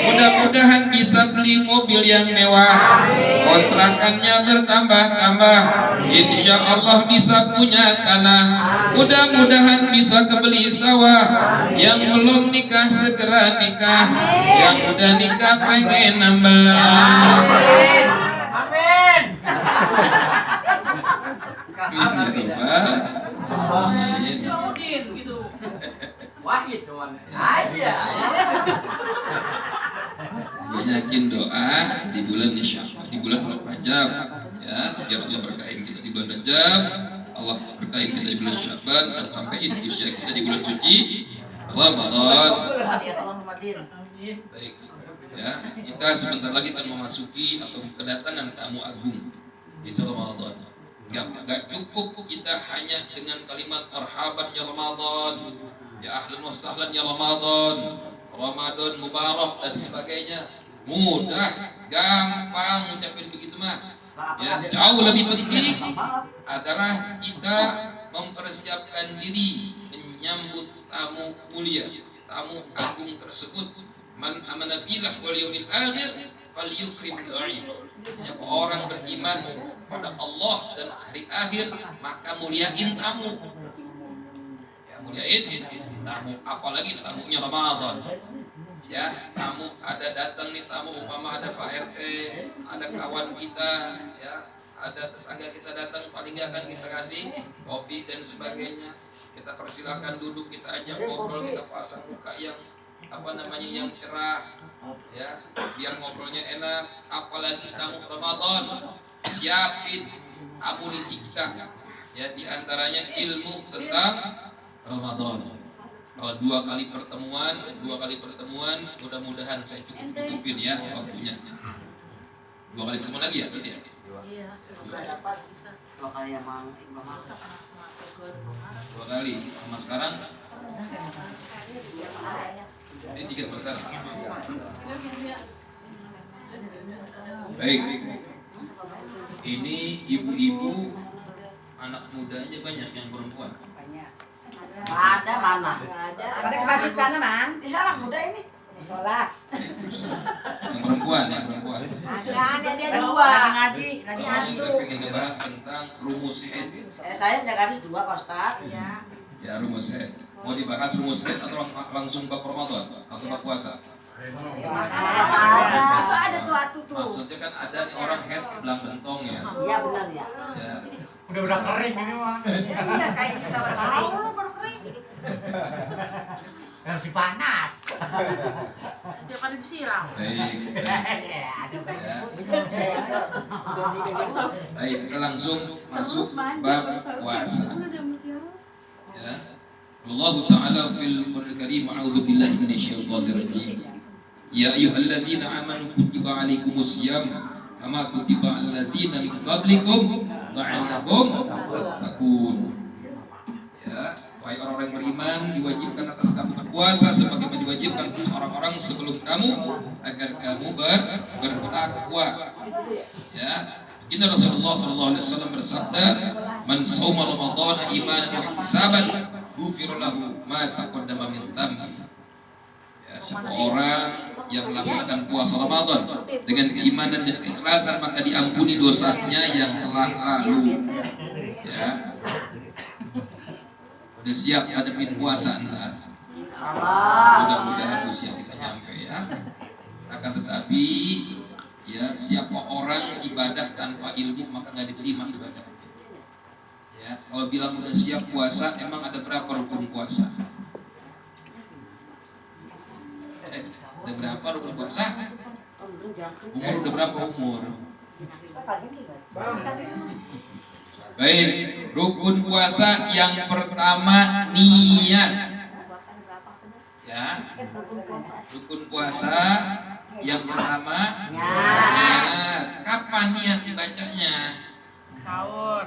mudah-mudahan bisa beli mobil yang mewah, kontrakannya bertambah-tambah, insya Allah bisa punya tanah, mudah-mudahan bisa kebeli sawah, yang belum nikah segera nikah, yang udah nikah pengen nambah. Amin. Amin. Wahid aja. Banyakin doa di bulan Sya'ban, di bulan Rajab, ya, biar Allah berkahin kita di bulan Rajab, Allah berkahin kita di bulan Sya'ban, dan sampai usia kita di bulan suci Ramadan. Baik, ya, kita sebentar lagi akan memasuki atau kedatangan tamu agung, itu Ramadan. Gak cukup kita hanya dengan kalimat marhaban ya Ramadan, ya ahlan wa sahlan ya Ramadan, Ramadan mubarak dan sebagainya. Mudah, gampang ucapin begitu mah. Ya, jauh lebih penting adalah kita mempersiapkan diri menyambut tamu mulia, tamu agung tersebut. Man amana billah wal yaumil akhir falyukrim dhaif. Siapa orang beriman pada Allah dan hari akhir, maka muliain tamu. Ya, muliain tamu, apalagi tamunya Ramadan. Ya, tamu ada datang nih, tamu umpama ada Pak RT, ada kawan kita, ya, ada tetangga kita datang, paling nggak akan kita kasih kopi dan sebagainya. Kita persilakan duduk, kita ajak ngobrol, kita pasang muka yang yang cerah, ya, biar ngobrolnya enak. Apalagi tamu Ramadan, siapin amunisi kita, ya, diantaranya ilmu tentang Ramadan. Kalau dua kali pertemuan, mudah-mudahan saya cukupin ya waktunya. 2 kali pertemuan lagi ya, berarti ya? Iya. 2 kali yang masak. 2 kali. Sama sekarang? Ini 3 sekarang. Baik. Ini ibu-ibu, anak mudanya banyak yang perempuan. Ada mana? Ada ke masjid sana, Mang. Di sana muda ini. Sholat. Yang perempuan. Ada dia Dua. dua. Lagi ngaji, lagi Soalnya saya adu. pengen ngebahas tentang rumus head. Saya punya gadis 2 Pak Ustaz. Iya. Ya, rumus head. Mau dibahas rumus head atau langsung bab Ramadan atau bab puasa? Ada tuh atu tuh. Maksudnya kan ada nih orang head belang bentong ya. Iya benar ya. Ya. Udah kering ini mah. Iya kayak kita berkering. Harus dipanas. Tiap hari disiram. Baik. Ya. Baik, kita langsung masuk bab puasa. Ya. Allah Ta'ala fil Qur'an Karim, a'udzu billahi minasyaitonir rajim. Ya ayyuhalladzina amanu kutiba alaikumusiyam kama kutiba alal ladzina min qablikum la'allakum tattaqun. Ya, wahai orang-orang yang beriman, diwajibkan atas kamu berpuasa sebagaimana diwajibkan atas orang-orang sebelum kamu agar kamu bertakwa. Ya, Inna Rasulullah sallallahu alaihi wasallam bersabda, "Man shauma Ramadhana imanan wa ihtisaban, ghufira lahu ma taqaddama min dhanbi." Ya, siapa orang yang melaksanakan puasa Ramadan dengan keimanan dan keikhlasan, maka diampuni dosanya yang telah lalu. Ya. Udah siap hadapin puasa ntar. Mudah-mudahan usia kita nyampe ya. Akan tetapi ya, siapa orang ibadah tanpa ilmu maka nggak diterima ibadah. Ya, kalau bilang udah siap puasa, emang ada berapa rukun puasa? Ada berapa rukun puasa? Umur udah berapa umur? Baik, rukun puasa yang pertama niat. Ya, rukun puasa yang pertama niat. Kapan niat dibacanya? Sahur.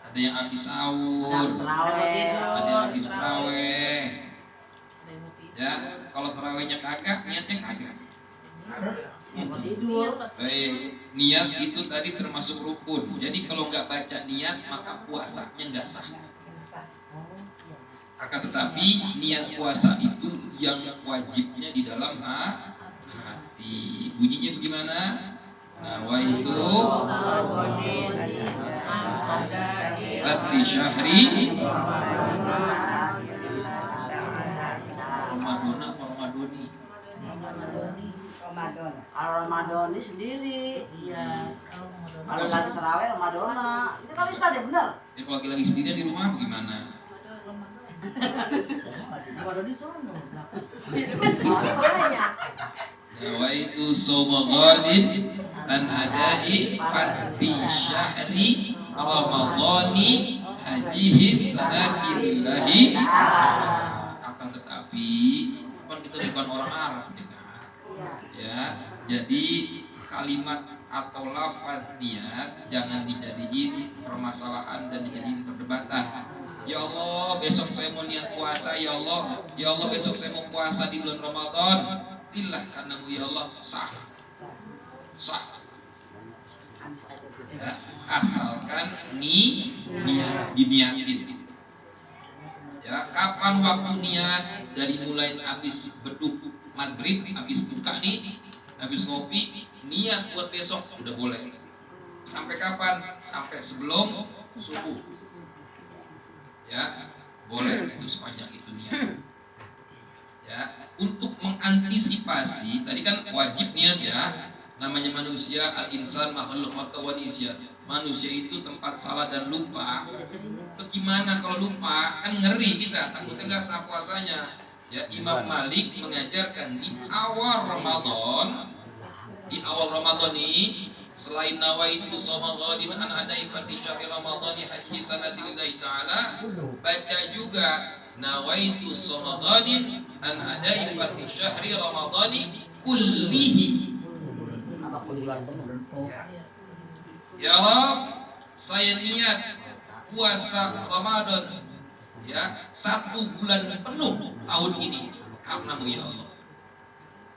Ada yang habis sahur, ada yang habis taraweh. Ya, kalau tarawehnya kagak, niatnya kagak. Tidur. Baik, niat itu tadi termasuk rukun. Jadi kalau nggak baca niat maka puasanya nggak sah. Akan tetapi niat puasa itu yang wajibnya di dalam hati. Bunyinya bagaimana? Nawaitu Badri Syahri Ramadona apa Ramadoni? Kalau Ramadan ini sendiri. Iya. Kalau lagi terawih Ramadona. Itu kan Ustaz ya benar. Ya, kalau lagi sendirian di rumah bagaimana? Ramadan di sana. Nawaitu sawma ghadin dan adai fardhi syahri Ramadhani hajihi sanati lillahi. Akan tetapi kan kita bukan orang Arab kita. Ya, jadi kalimat atau lafaz niat jangan dijadiin permasalahan dan dijadiin perdebatan. Ya Allah, besok saya mau niat puasa, ya Allah. Ya Allah, besok saya mau puasa di bulan Ramadan. Lillah karenamu ya Allah, sah. Ya, asalkan diniatin. Ya, kapan waktu niat? Dari mulai habis beduk maghrib, habis buka nih, habis ngopi, niat buat besok udah boleh. Sampai kapan? Sampai sebelum subuh. Ya, boleh itu sepanjang itu niat. Ya, untuk mengantisipasi, tadi kan wajib niat ya. Namanya manusia, al-insan makhluk khata wa nisyan. Manusia itu tempat salah dan lupa. Bagaimana kalau lupa? Kan ngeri kita, takutnya nggak sah puasanya. Ya, Imam Malik mengajarkan di awal Ramadan, ini selain nawaitu shoma ghadin an adai fardhi syahri ramadhani haji sanati lillahi ta'ala, baca juga nawaitu shoma ghadin an adai fardhi syahri ramadhani kullihi. Apa kuliah? Ya Rabb, saya niat puasa Ramadan ya 1 bulan penuh tahun ini karenamu ya Allah.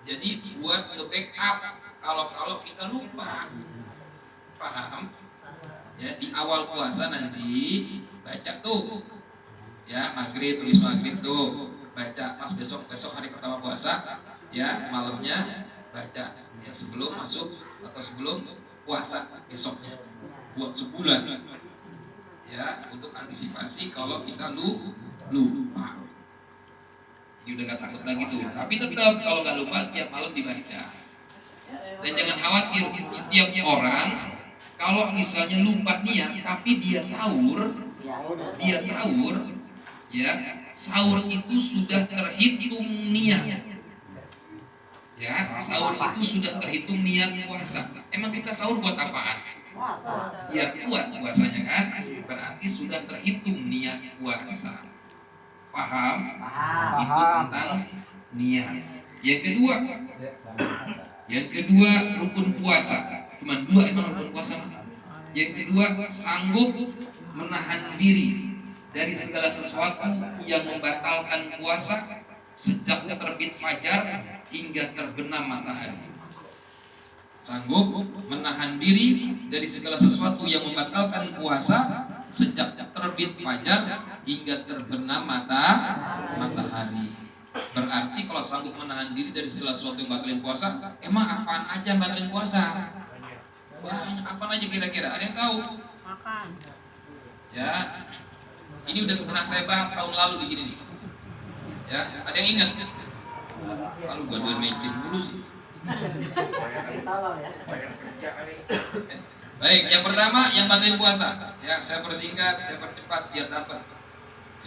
Jadi buat nge-backup kalau kita lupa. Paham? Ya, di awal puasa nanti baca tuh. Ya, tulis maghrib tuh. Baca pas besok hari pertama puasa, ya malamnya baca ya sebelum masuk atau sebelum puasa besoknya buat sebulan. Ya, untuk antisipasi kalau kita lupa. Jadi udah gak takut lagi tuh. Tapi tetap kalau gak lupa setiap malam dibaca. Dan jangan khawatir, setiap orang kalau misalnya lupa niat tapi dia sahur, ya sahur itu sudah terhitung niat. Ya, sahur itu sudah terhitung niat puasa. Emang kita sahur buat apaan? Puasa. Biar kuat puasanya kan? Berarti sudah terhitung niat puasa. Paham? Itu tentang niat. Yang kedua rukun puasa. Cuma 2 emang rukun puasa. Yang kedua sanggup menahan diri dari segala sesuatu yang membatalkan puasa sejak terbit fajar hingga terbenam matahari. Sanggup menahan diri dari segala sesuatu yang membatalkan puasa sejak terbit fajar hingga terbenam matahari. Berarti kalau sanggup menahan diri dari segala sesuatu yang batalin puasa, emang apaan aja yang batalin puasa? Banyak, apaan aja kira-kira? Ada yang tahu? Makan. Ya, ini udah pernah saya bahas tahun lalu di sini nih. Ya, ada yang ingat? Lalu gua main dulu sih. Baik, yang pertama yang batalin puasa. Ya, saya persingkat, saya percepat biar dapat.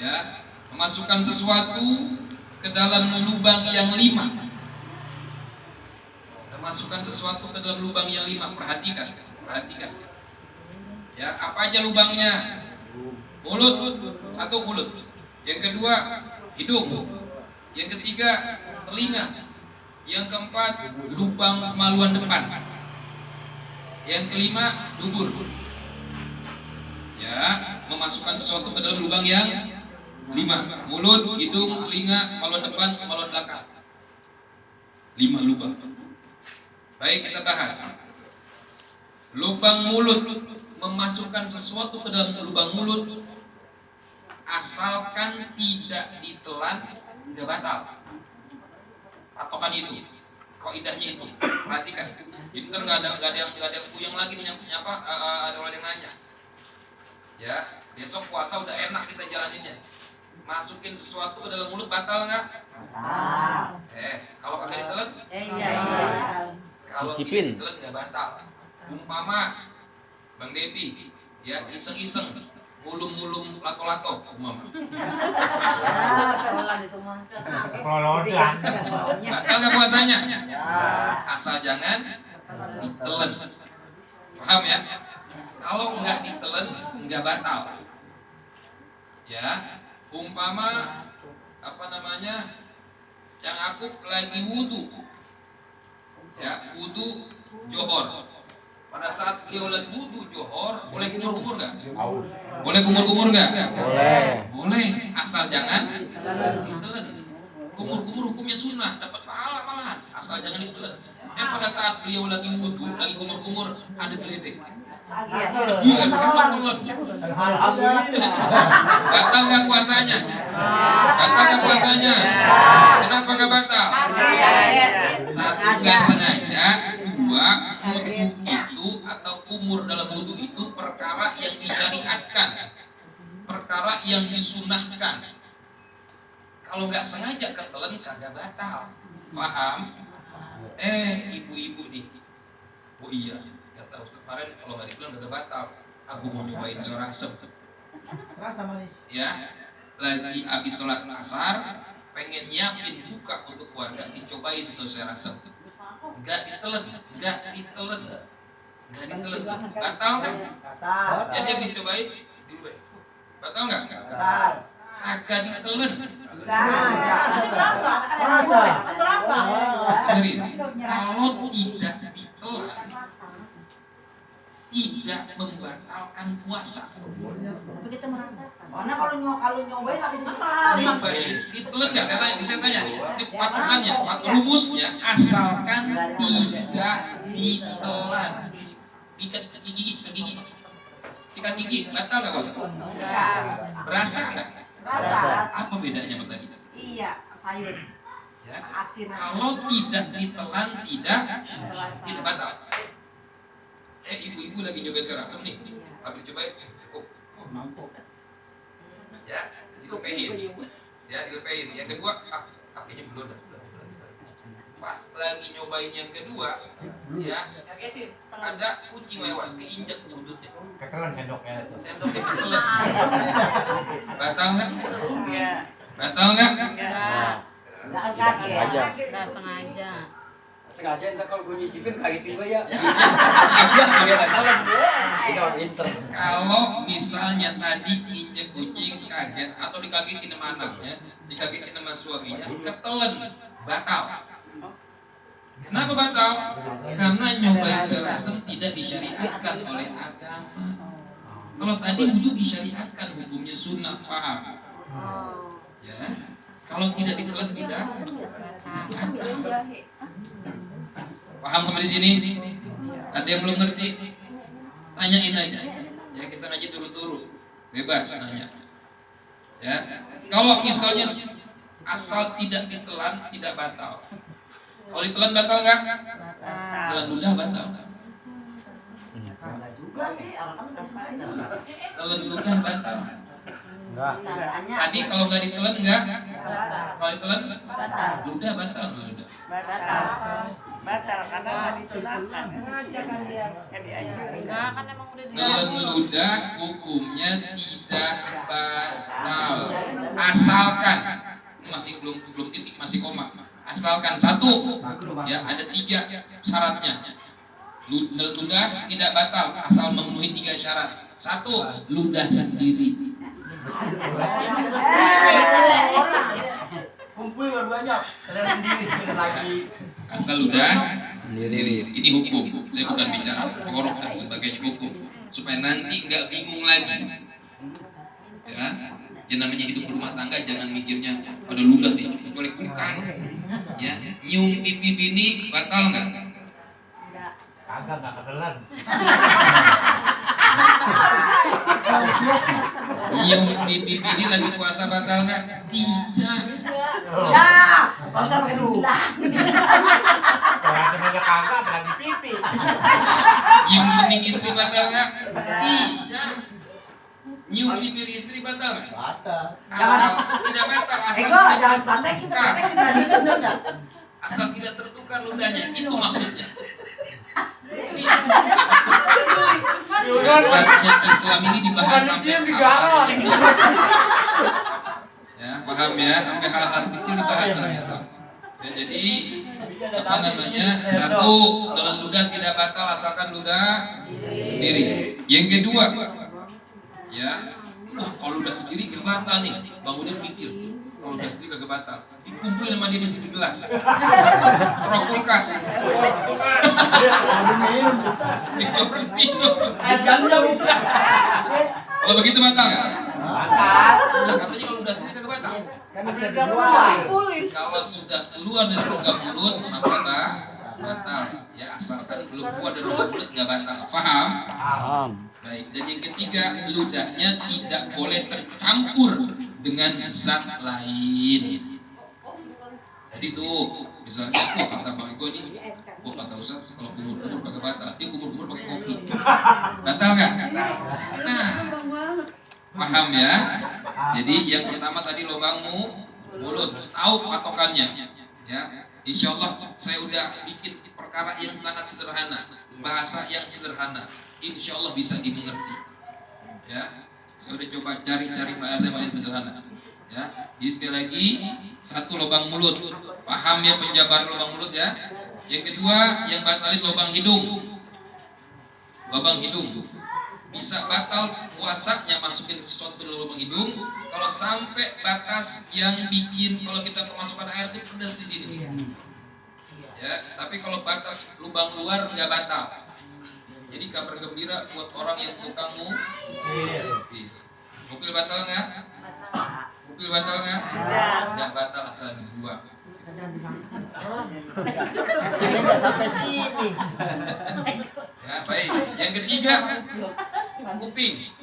Ya, memasukkan sesuatu ke dalam lubang yang 5. Memasukkan sesuatu ke dalam lubang yang 5. Perhatikan. Ya, apa aja lubangnya? Mulut, 1 mulut. Yang kedua, hidung. Yang ketiga, telinga. Yang keempat, lubang kemaluan depan. Yang kelima, dubur. Ya, memasukkan sesuatu ke dalam lubang yang 5. Mulut, hidung, telinga, kemaluan depan, kemaluan belakang. 5 lubang. Baik, kita bahas. Lubang mulut, memasukkan sesuatu ke dalam lubang mulut asalkan tidak ditelan nggak batal. Patokan itu, kaidahnya itu. Perhatikan. Jadi ntar nggak ada yang puyeng lagi nih ada orang yang nanya. Ya, besok puasa udah enak kita jalaninnya. Masukin sesuatu ke dalam mulut batal nggak? Kalau kagak ditelan? Kalau tidak ditelan nggak batal. Umpama Bang Depi, ya iseng-iseng ngulum-ngulum lato-lato, umpama. Pelolodan. Batal nggak puasanya? Asal jangan ditelan. Paham ya? Kalau nggak ditelan nggak batal. Ya, umpama yang aku lagi wudu. Ya, wudu johor. Pada saat beliau lagi wudu johor, boleh kumur-kumur nggak? Boleh kumur-kumur nggak? Boleh, asal jangan ditelan. Kumur-kumur hukumnya sunnah, dapat pahala malahan, asal jangan ditelan. Pada saat beliau lagi wudu, lagi kumur-kumur, ada geledek. Iya, telan. Batal nggak puasanya? Kenapa nggak batal? 1, nggak sengaja. 2, wudu itu atau kumur dalam wudu itu perkara yang disyariatkan, perkara yang disunahkan. Kalau nggak sengaja ketelan kagak batal. Paham? Ibu-ibu nih. Oh iya, nggak tahu kemarin kalau nggak ditelan kagak batal. Aku mau nyobain suara asem. Ya, lagi habis sholat asar, pengen nyiapin buka untuk keluarga, dicobain tuh saya rasa. Enggak ditelan. Batal nggak? Ya dia dicobain dulu. Batal nggak? Kagak ditelan. Terasa. Jadi kalau tidak ditelan, tidak membatalkan puasa. Tapi kita merasakan. Karena kalau nyobain lagi cepat. Ditelan nggak? Saya tanya nih. Ini patokannya, rumusnya asalkan tidak ditelan. Sikat gigi, batal nggak puasa? Berasa nggak? Rasa. Apa bedanya sama tadi? Iya, sayur. Ya. Asin. Kalau tidak ditelan tidak batal. Ibu-ibu lagi nyobain serasem nih. Habis cobain cukup. Oh, mampu. Ya, dilepehin. Yang kedua, apinya belum. Pas lagi nyobain yang kedua, ya, ada kucing lewat, keinjak buntutnya. Ketelan sendoknya itu. Sendoknya ketelan. Batal nggak? Batal nggak? Nggak kaget. Nggak sengaja. Sengaja entar kalau gue nyicipin kagetin gue ya. Kalau misalnya tadi injek kucing kaget atau dikagetin sama anaknya, dikagetin sama suaminya, ketelan, batal. Kenapa batal? Karena nyobain serasem tidak disyariatkan oleh agama. Kalau tadi wudhu disyariatkan, hukumnya sunnah, paham? Ya. Kalau tidak ditelan tidak. Paham sampai di sini? Ada yang belum ngerti? Tanyain aja. Ya, kita ngaji turut-turut, bebas nanya. Ya. Kalau misalnya asal tidak ditelan tidak batal. Kalau ditelan batal nggak? Telan ludah batal. Juga sih, orang kan udah sengaja. Telan ludah batal. Enggak. Tadi kalau nggak ditelan nggak? Kalau ditelan ludah batal. Batal karena nggak disunahkan. Enggak, kan emang udah Ngelan ludah hukumnya tidak batal. Asalkan masih belum titik, masih koma. Asalkan satu, ya ada 3 syaratnya. Ludah tidak batal asal memenuhi 3 syarat. 1, ludah sendiri. Kumpul dua-duanya, terus sendiri lagi. Asal ludah sendiri. Ini hukum. Saya bukan bicara ngorok dan sebagainya, hukum. Supaya nanti nggak bingung lagi. Ya, yang namanya hidup berumah tangga jangan mikirnya ada ludah nih, kecuali bukan. Ya, nyium pipi bini batal nggak? Kagak enggak ketelan. Nyium pipi bini lagi puasa batal nggak? Tidak. Ya, nggak usah pakai dulu. Kalau semuanya kagak lagi pipi. Nyium bening istri batal nggak? Tidak. Nyium bibir istri batal nggak? Batal. Asal tidak batal, asal Ego, jangan praktekin, praktekin aja. asal tidak tertukar ludahnya, itu maksudnya. Debatnya Islam ini dibahas sampai hal-hal ya, paham ya, sampai hal-hal kecil dibahas dalam Islam. Ya, jadi apa namanya, 1, telan ludah tidak batal asalkan ludah sendiri. Yang kedua, ya, kalau ludah sendiri gak batal nih, bangunin mikir. Kalau ludah sendiri gak batal, dikumpulin sama dia di situ gelas, rok kulkas. Kalau begitu batal nggak? Batal. Lah katanya kalau udah sendiri kagak batal. Kan bisa dijual. Kalau sudah keluar dari rongga mulut maka batal. Ya asalkan belum keluar dari rongga mulut nggak batal. Paham? Paham. Baik. Dan yang ketiga, ludahnya tidak boleh tercampur dengan zat lain. Jadi tuh misalnya, kata Bang Eko nih, kata Ustaz kalau kumur-kumur pakai batal, dia kumur-kumur pakai kopi, batal nggak? Nah, paham ya? Jadi yang pertama tadi lubangmu mulut, tahu patokannya, ya. Insya Allah saya udah bikin perkara yang sangat sederhana, bahasa yang sederhana, insya Allah bisa dimengerti. Ya, saya udah coba cari bahasa yang paling sederhana. Ya, jadi sekali lagi Satu, lubang mulut. Paham ya penjabaran lubang mulut ya? Yang kedua, yang batalin lubang hidung. Lubang hidung bisa batal puasanya masukin sesuatu ke lubang hidung kalau sampai batas yang bikin kalau kita kemasukan air itu pedas di sini. Ya, tapi kalau batas lubang luar nggak batal. Jadi kabar gembira buat orang yang tukang mobil batal nggak? Mobil batal nggak? Nggak batal asal dibuang. Nggak sampai sini. Ya, baik. Yang ketiga, kuping.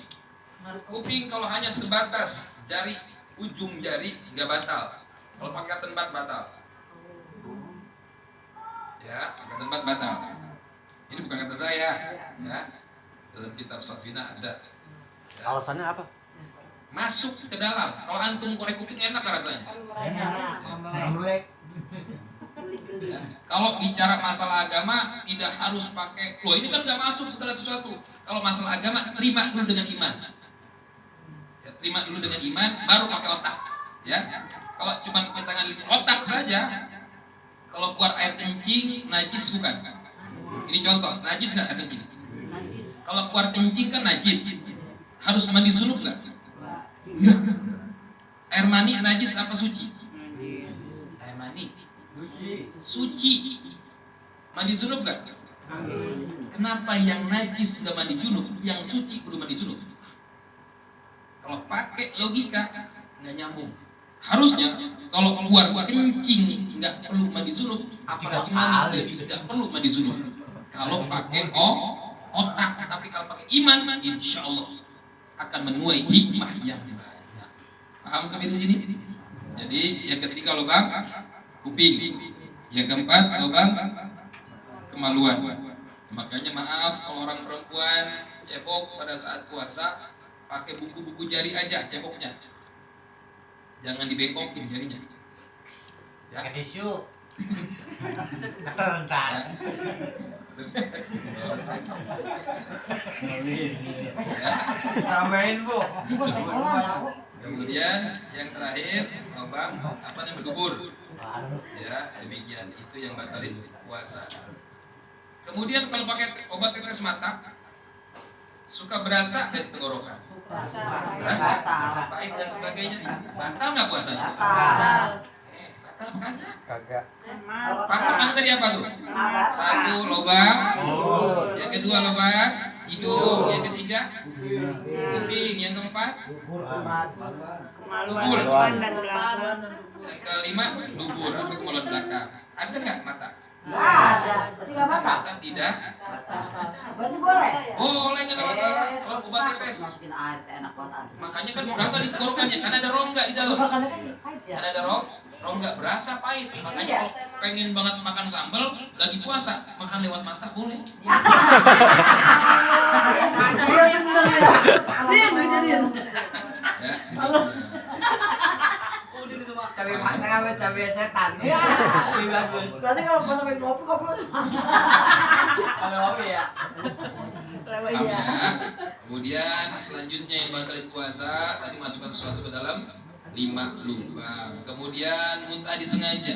Kuping kalau hanya sebatas jari, ujung jari nggak batal. Kalau pakai tempat batal. Ya, pakai tempat batal. Ini bukan kata saya, ya. Dalam kitab Safina ada. Ya. Alasannya apa? Masuk ke dalam. Kalau antum korek kuping enak rasanya. Ya. Kalau bicara masalah agama tidak harus pakai. Loh, ini kan nggak masuk segala sesuatu. Kalau masalah agama terima dulu dengan iman. Ya, terima dulu dengan iman, baru pakai otak. Ya. Kalau cuma pakai tangan otak saja, kalau keluar air kencing najis bukan? Ini contoh, najis nggak air kencing? Kalau keluar kencing kan najis. Harus mandi junub nggak? Enggak. Air mani najis apa suci? Air mani suci. Mandi junub nggak? Kenapa yang najis nggak mandi junub, yang suci kudu mandi junub? Kalau pakai logika nggak nyambung. Harusnya kalau keluar kencing nggak perlu mandi junub, apalagi mandi tidak perlu mandi junub. Kalau pakai otak, tapi kalau pakai iman, insya Allah akan menuai hikmah yang banyak. Paham sampai di sini? Jadi yang ketiga lubang kuping, yang keempat lubang kemaluan. Makanya maaf kalau orang perempuan cebok pada saat puasa, pakai buku-buku jari aja ceboknya. Jangan dibengkokin jarinya. Ya. Pakai tisu. Kerentan. Ya. Tambahin bu. Kemudian yang terakhir lubang apa namanya dubur. Ya, demikian itu yang batalin puasa. Kemudian kalau pakai obat tetes mata suka berasa dari tenggorokan. Berasa, pahit dan sebagainya. Batal nggak puasanya? Batal. Batal kagak? Kagak. Patokan tadi apa tuh? Satu lubang, yang kedua lubang hidung, yang ketiga kuping, yang keempat dubur, yang kelima dubur atau kemaluan belakang. Ada nggak mata? Nggak ada. Berarti nggak batal. Mata tidak. Berarti boleh. Boleh nggak ada masalah. Soal obat tetes. Masukin air enak banget. Makanya kan berasa di tenggorokannya, kan ada rongga di dalam. Kan ada rongga berasa pahit. Makanya kalau pengen banget makan sambal lagi puasa, makan lewat mata boleh. Iya bener ya. Din dijadiin. Ya. Cabai mata apa cabai setan? Ya, bagus. Berarti kalau pas sampai kopi semua. Kalau kopi ya. Paham ya? Kemudian selanjutnya yang batalin puasa tadi masukkan sesuatu ke dalam 5 lubang. Kemudian muntah disengaja.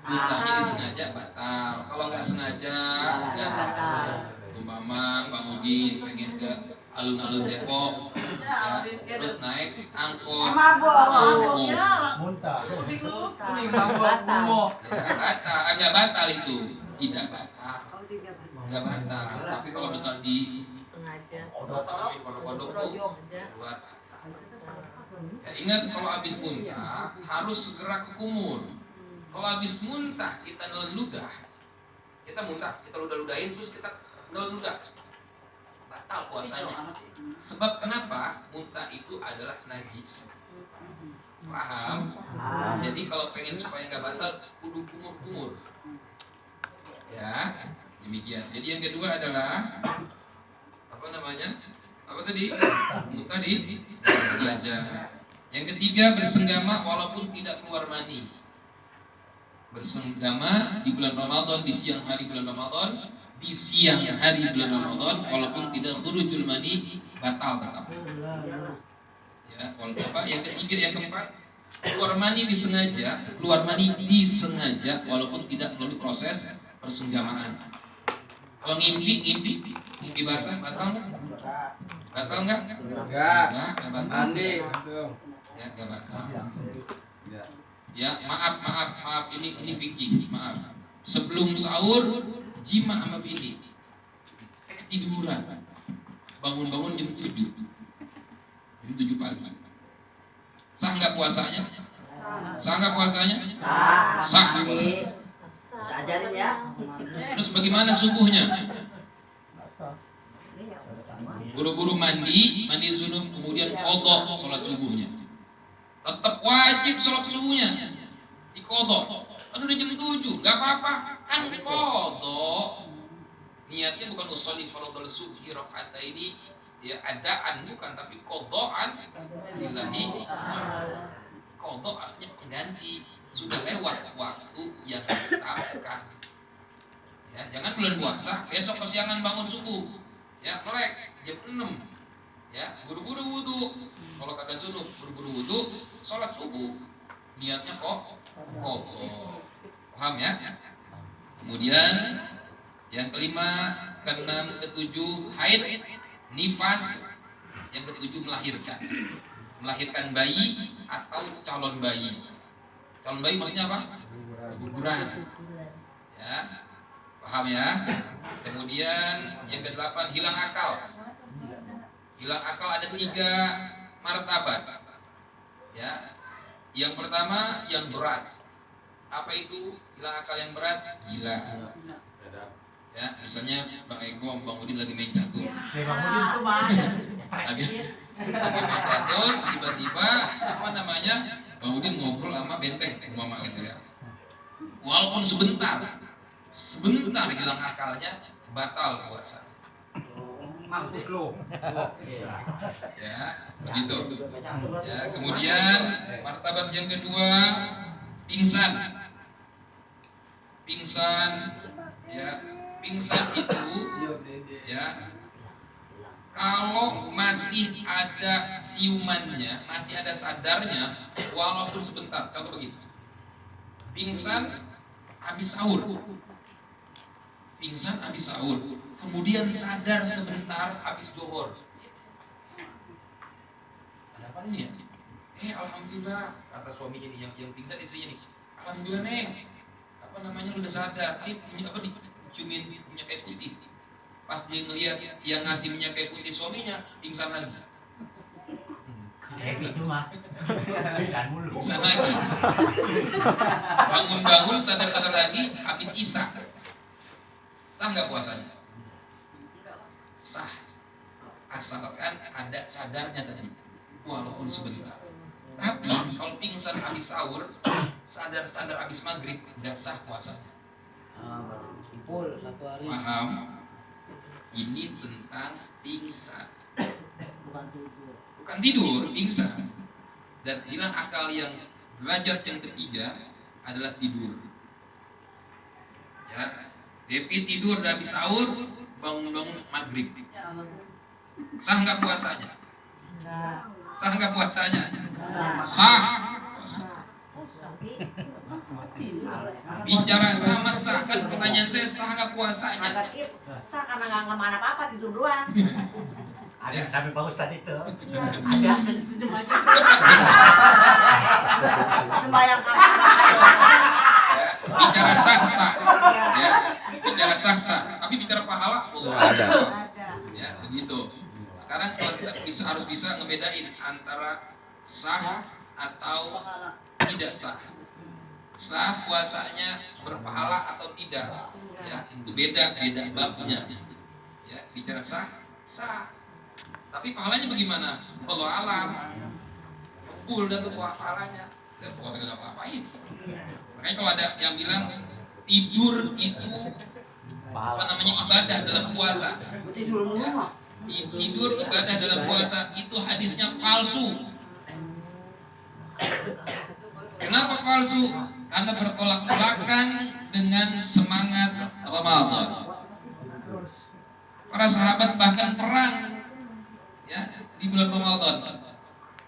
Muntahnya disengaja batal. Kalau nggak sengaja nggak batal. Umpama Pak Mudin pengen ke alun-alun Depok, ya, terus naik angkot. Mabok. Muntah. Ini mabok gumoh. Ya, batal, agak batal itu. Tidak batal. Enggak batal. Tapi kalau misalnya di kodok-kodok tuh keluar. Ya, ingat kalau habis muntah harus segera ke kumur. Kalau habis muntah kita nelen ludah. Kita muntah, kita ludah-ludahin terus kita nelen ludah. Batal puasanya. Sebab kenapa? Muntah itu adalah najis. Paham? Jadi kalau pengen supaya nggak batal, kudu kumur-kumur. Ya, demikian. Jadi yang kedua adalah apa namanya? Apa tadi? Muntah di sengaja. Yang ketiga bersenggama walaupun tidak keluar mani. Bersenggama di bulan Ramadan, di siang hari bulan Ramadan, di siang hari bulan Ramadan walaupun tidak khurujul mani batal tetap. Ya, walaupun apa? Yang ketiga, yang keempat keluar mani disengaja walaupun tidak melalui proses persenggamaan. Kalau ngimpi basah batal nggak? Batal nggak? Enggak. Nggak batal. Mandi. Ya, nggak batal. Ya, maaf, ini fikih, maaf. Sebelum sahur jima sama bini, ketiduran, bangun jam 7 pagi. Sah nggak puasanya? Sah nggak puasanya? Sah. Saya ajarin ya. Terus bagaimana subuhnya? Buru-buru mandi subuh, kemudian qadha sholat subuhnya. Tetap wajib sholat subuhnya diqadha. Aduh udah jam 7, nggak apa-apa, kan qadha. Niatnya bukan usolli fardhu subhi rakaataini ya adaan, bukan, tapi qadhaan lillahi. Qadha artinya pengganti, sudah lewat waktu yang ditetapkan. Ya, jangan bulan puasa besok kesiangan bangun subuh. Ya, melek jam 6. Ya, buru-buru wudu. Kalau kagak sunuk, buru-buru wudu, sholat subuh. Niatnya kok qadha. Paham ya? Kemudian yang kelima, keenam, ketujuh, haid, nifas. Yang ketujuh, melahirkan bayi atau calon bayi. Calon bayi maksudnya apa? Guguran. Ya, paham ya? Kemudian yang kedelapan, hilang akal. Hilang akal ada 3 martabat. Ya, yang pertama yang berat. Apa itu hilang akal yang berat? Gila. Ya, misalnya Bang Eko sama Bang Udin lagi main catur. Bang Udin tuh mah. Lagi main catur, tiba-tiba Bang Udin ngobrol sama benteng mama gitu ya. Walaupun sebentar hilang akalnya, batal puasa. Mampus lu. Ya, begitu. Ya, kemudian martabat yang kedua, pingsan. Ya, pingsan itu ya kalau masih ada siumannya, masih ada sadarnya walaupun sebentar. Contoh begitu. Pingsan habis sahur. Kemudian sadar sebentar habis zuhur. Ada apa ini ya? Alhamdulillah, kata suaminya nih yang pingsan, istrinya nih. Alhamdulillah Neng. Lu udah sadar. Ini diciumin minyak kayu putih. Pas dia ngelihat yang ngasih minyak kayu putih suaminya, pingsan lagi. Gitu mah. Pingsan lagi. Bangun sadar lagi habis isya. Sah nggak puasanya? Sah. Asalkan ada sadarnya tadi, walaupun sebentar. Tapi kalau pingsan habis sahur, sadar habis maghrib, nggak sah puasanya. Full 1 hari. Paham? Ini tentang pingsan. Bukan tidur, pingsan. Dan hilang akal yang derajat yang ketiga adalah tidur. Ya, Depi tidur udah habis sahur, bangun maghrib. Sah nggak puasanya? Sah nggak puasanya? Sah. Bicara sama sah, kan pertanyaan saya sah nggak puasanya? Sah karena nggak kemana apa-apa, tidur doang. Ada yang sampai bagus tadi tuh. Ada sejem aja. Sembayang Bicara sah. Ya, bicara sah. Tapi bicara pahala Ada. Ya, begitu. Sekarang kalau kita harus bisa ngebedain antara sah atau tidak sah. Sah puasanya berpahala atau tidak. Ya, itu beda babnya. Ya, bicara sah. Tapi pahalanya bagaimana? Allah alam. Full dan tuh pahalanya. Dan puasa gak apa-apain. Makanya kalau ada yang bilang tidur itu ibadah dalam puasa. tidur mulu mah. Tidur ibadah dalam puasa itu hadisnya palsu. Kenapa palsu? Karena bertolak belakang dengan semangat Ramadan. Para sahabat bahkan perang ya di bulan Ramadan.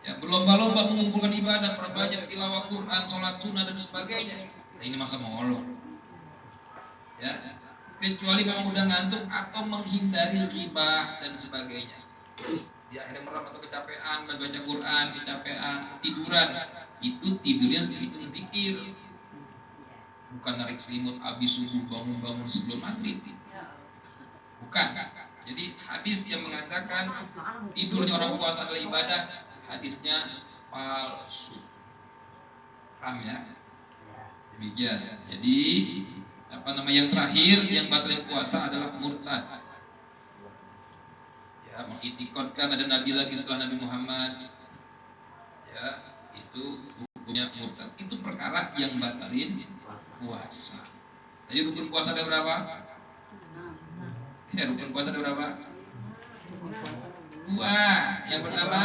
Ya, Ya, berlomba-lomba mengumpulkan ibadah, perbanyak tilawah Quran, sholat sunnah dan sebagainya. Nah, ini masa molor. Ya, kecuali memang udah ngantuk atau menghindari ghibah dan sebagainya. Di akhirnya merem atau kecapean, baca Quran, kecapean, tiduran. Itu tidurnya hitung pikir. Bukan narik selimut abis subuh bangun-bangun sebelum maghrib. Bukan. Jadi hadis yang mengatakan tidurnya orang puasa adalah ibadah, hadisnya palsu. Paham ya? Demikian. Jadi yang terakhir yang batalin puasa adalah murtad. Ya, mengitikadkan ada nabi lagi setelah Nabi Muhammad. Ya, itu hukumnya murtad. Itu perkara yang batalin puasa. Jadi rukun puasa ada berapa? Ya, rukun puasa ada berapa? 2. Yang pertama,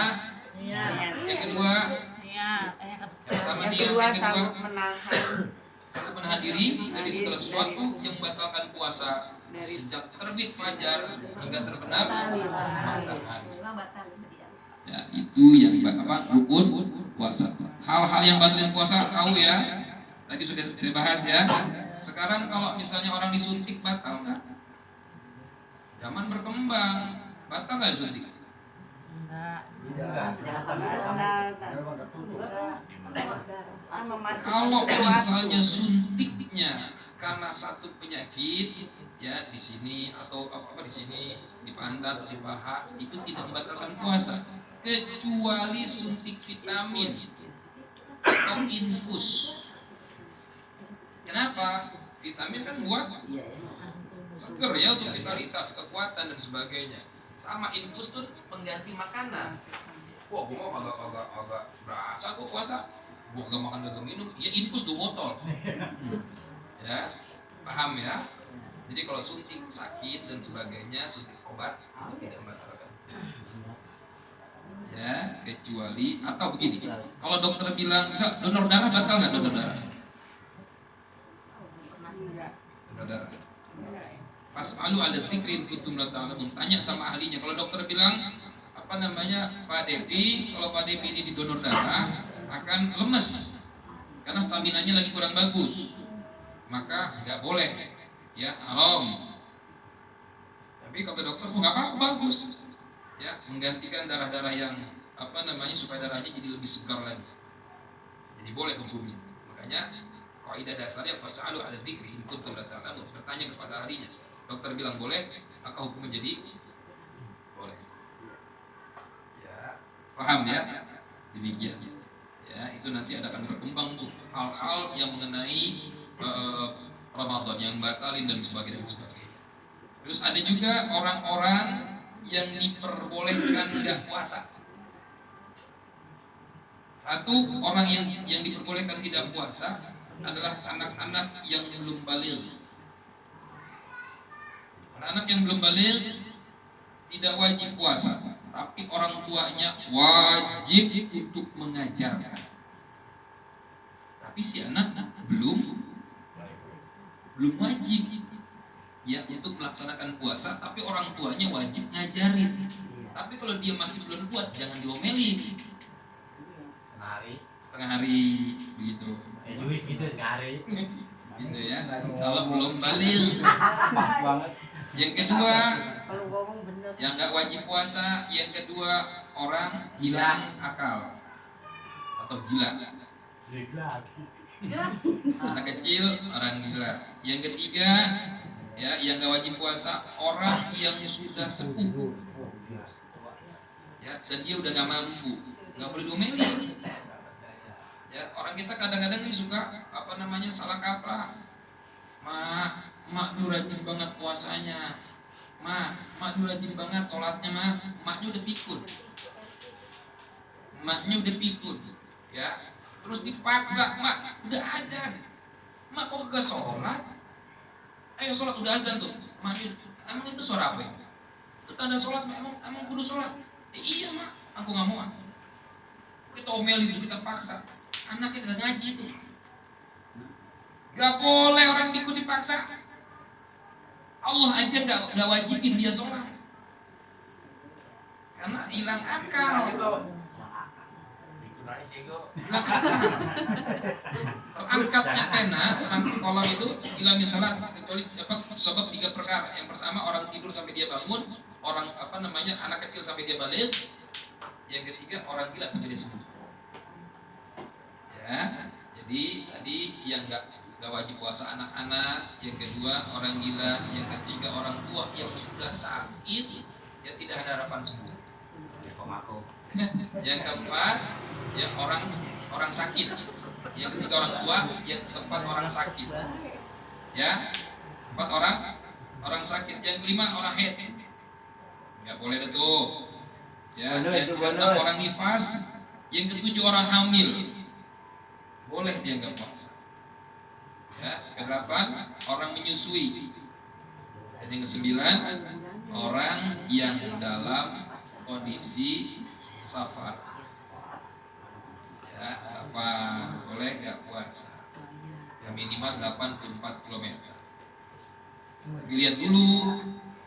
Iya. yang kedua, Iya. yang pertama Yang niat, kedua yang kedua sanggup menahan satu menahan diri dari segala sesuatu yang membatalkan puasa sejak terbit fajar hingga terbenam matahari. Ya, itu yang rukun puasa. Hal-hal yang batalin puasa tahu ya. Tadi sudah saya bahas ya. Sekarang kalau misalnya orang disuntik batal nggak? Zaman berkembang, batal nggak disuntik? Enggak. Kalau misalnya suntiknya karena satu penyakit ya di sini atau apa di sini di pantat di paha itu tidak membatalkan puasa kecuali suntik vitamin atau infus. Kenapa? Vitamin kan buat seger ya untuk vitalitas, kekuatan dan sebagainya. Sama infus tuh pengganti makanan. Wah, gua mau agak berasa gua puasa. Gua gak makan gak minum, ya infus 2 botol. Ya, paham ya? Jadi kalau suntik sakit dan sebagainya, suntik obat itu tidak membatalkan. Ya, kecuali atau begini. Kalau dokter bilang, misal donor darah batal nggak donor darah? Donor darah. Fas'alu ala dzikri in kuntum la ta'lamun. Tanya sama ahlinya. Kalau dokter bilang Pak Devi, kalau Pak Devi ini di donor darah akan lemes karena staminanya lagi kurang bagus, maka nggak boleh ya haram. Tapi kalau dokter nggak apa-apa, bagus ya, menggantikan darah-darah yang supaya darahnya jadi lebih segar lagi, jadi boleh hukumnya. Makanya kaidah dasarnya fas'alu ala dzikri in kuntum la ta'lamun, bertanya kepada ahlinya. Dokter bilang boleh, maka hukumnya jadi boleh. Ya, paham ya? Demikian. Ya, itu nanti akan berkembang tuh hal-hal yang mengenai Ramadan yang batalin dan sebagainya. Terus ada juga orang-orang yang diperbolehkan tidak puasa. Satu orang yang diperbolehkan tidak puasa adalah anak-anak yang belum baligh. Anak-anak yang belum baligh tidak wajib puasa, tapi orang tuanya wajib untuk mengajarkan. Tapi si anak belum wajib ya untuk melaksanakan puasa, tapi orang tuanya wajib ngajarin. Tapi kalau dia masih belum buat, jangan diomelin. Setengah hari begitu. Duit gitu sekali. Gitu ya. Kalau belum baligh. Yang kedua, yang nggak wajib puasa, yang kedua orang hilang akal atau gila. Anak kecil, orang gila. Yang ketiga, ya yang nggak wajib puasa, orang yang sudah sepuh, ya dan dia udah nggak mampu, nggak boleh diomelin. Ya orang kita kadang-kadang nih suka salah kaprah. Mak tuh rajin banget puasanya, mak tuh rajin banget sholatnya, maknya udah pikun, ya. Terus dipaksa, mak udah azan, mak kok gak sholat? Ayo sholat, udah azan tuh, maknya emang itu suara apa? Itu tanda sholat, emang kudu sholat? Iya mak, aku nggak mau. Kita omelin, kita paksa, anaknya gak ngaji tuh. Gak boleh orang pikun dipaksa. Allah aja gak wajibin dia sholat karena hilang akal. Terangkatnya pena, terangkat kolam itu ila min salat, kecuali sebab 3 perkara. Yang pertama orang tidur sampai dia bangun, orang anak kecil sampai dia balik. Yang ketiga orang gila sampai dia sembuh. Ya, jadi tadi yang nggak wajib puasa anak-anak, yang kedua orang gila, yang ketiga orang tua yang sudah sakit, ya tidak ada harapan sembuh. Yang keempat, ya orang sakit. Yang ketiga orang tua, yang keempat orang sakit. Ya, 4 orang sakit. Yang kelima orang haid. Nggak boleh itu. Ya, yang keenam orang nifas, yang ketujuh orang hamil. Boleh dia nggak puasa. Ya, kedelapan orang menyusui. Dan yang kesembilan orang yang dalam kondisi safar. Ya, safar boleh nggak puasa. Yang minimal 84 km. Tapi lihat dulu,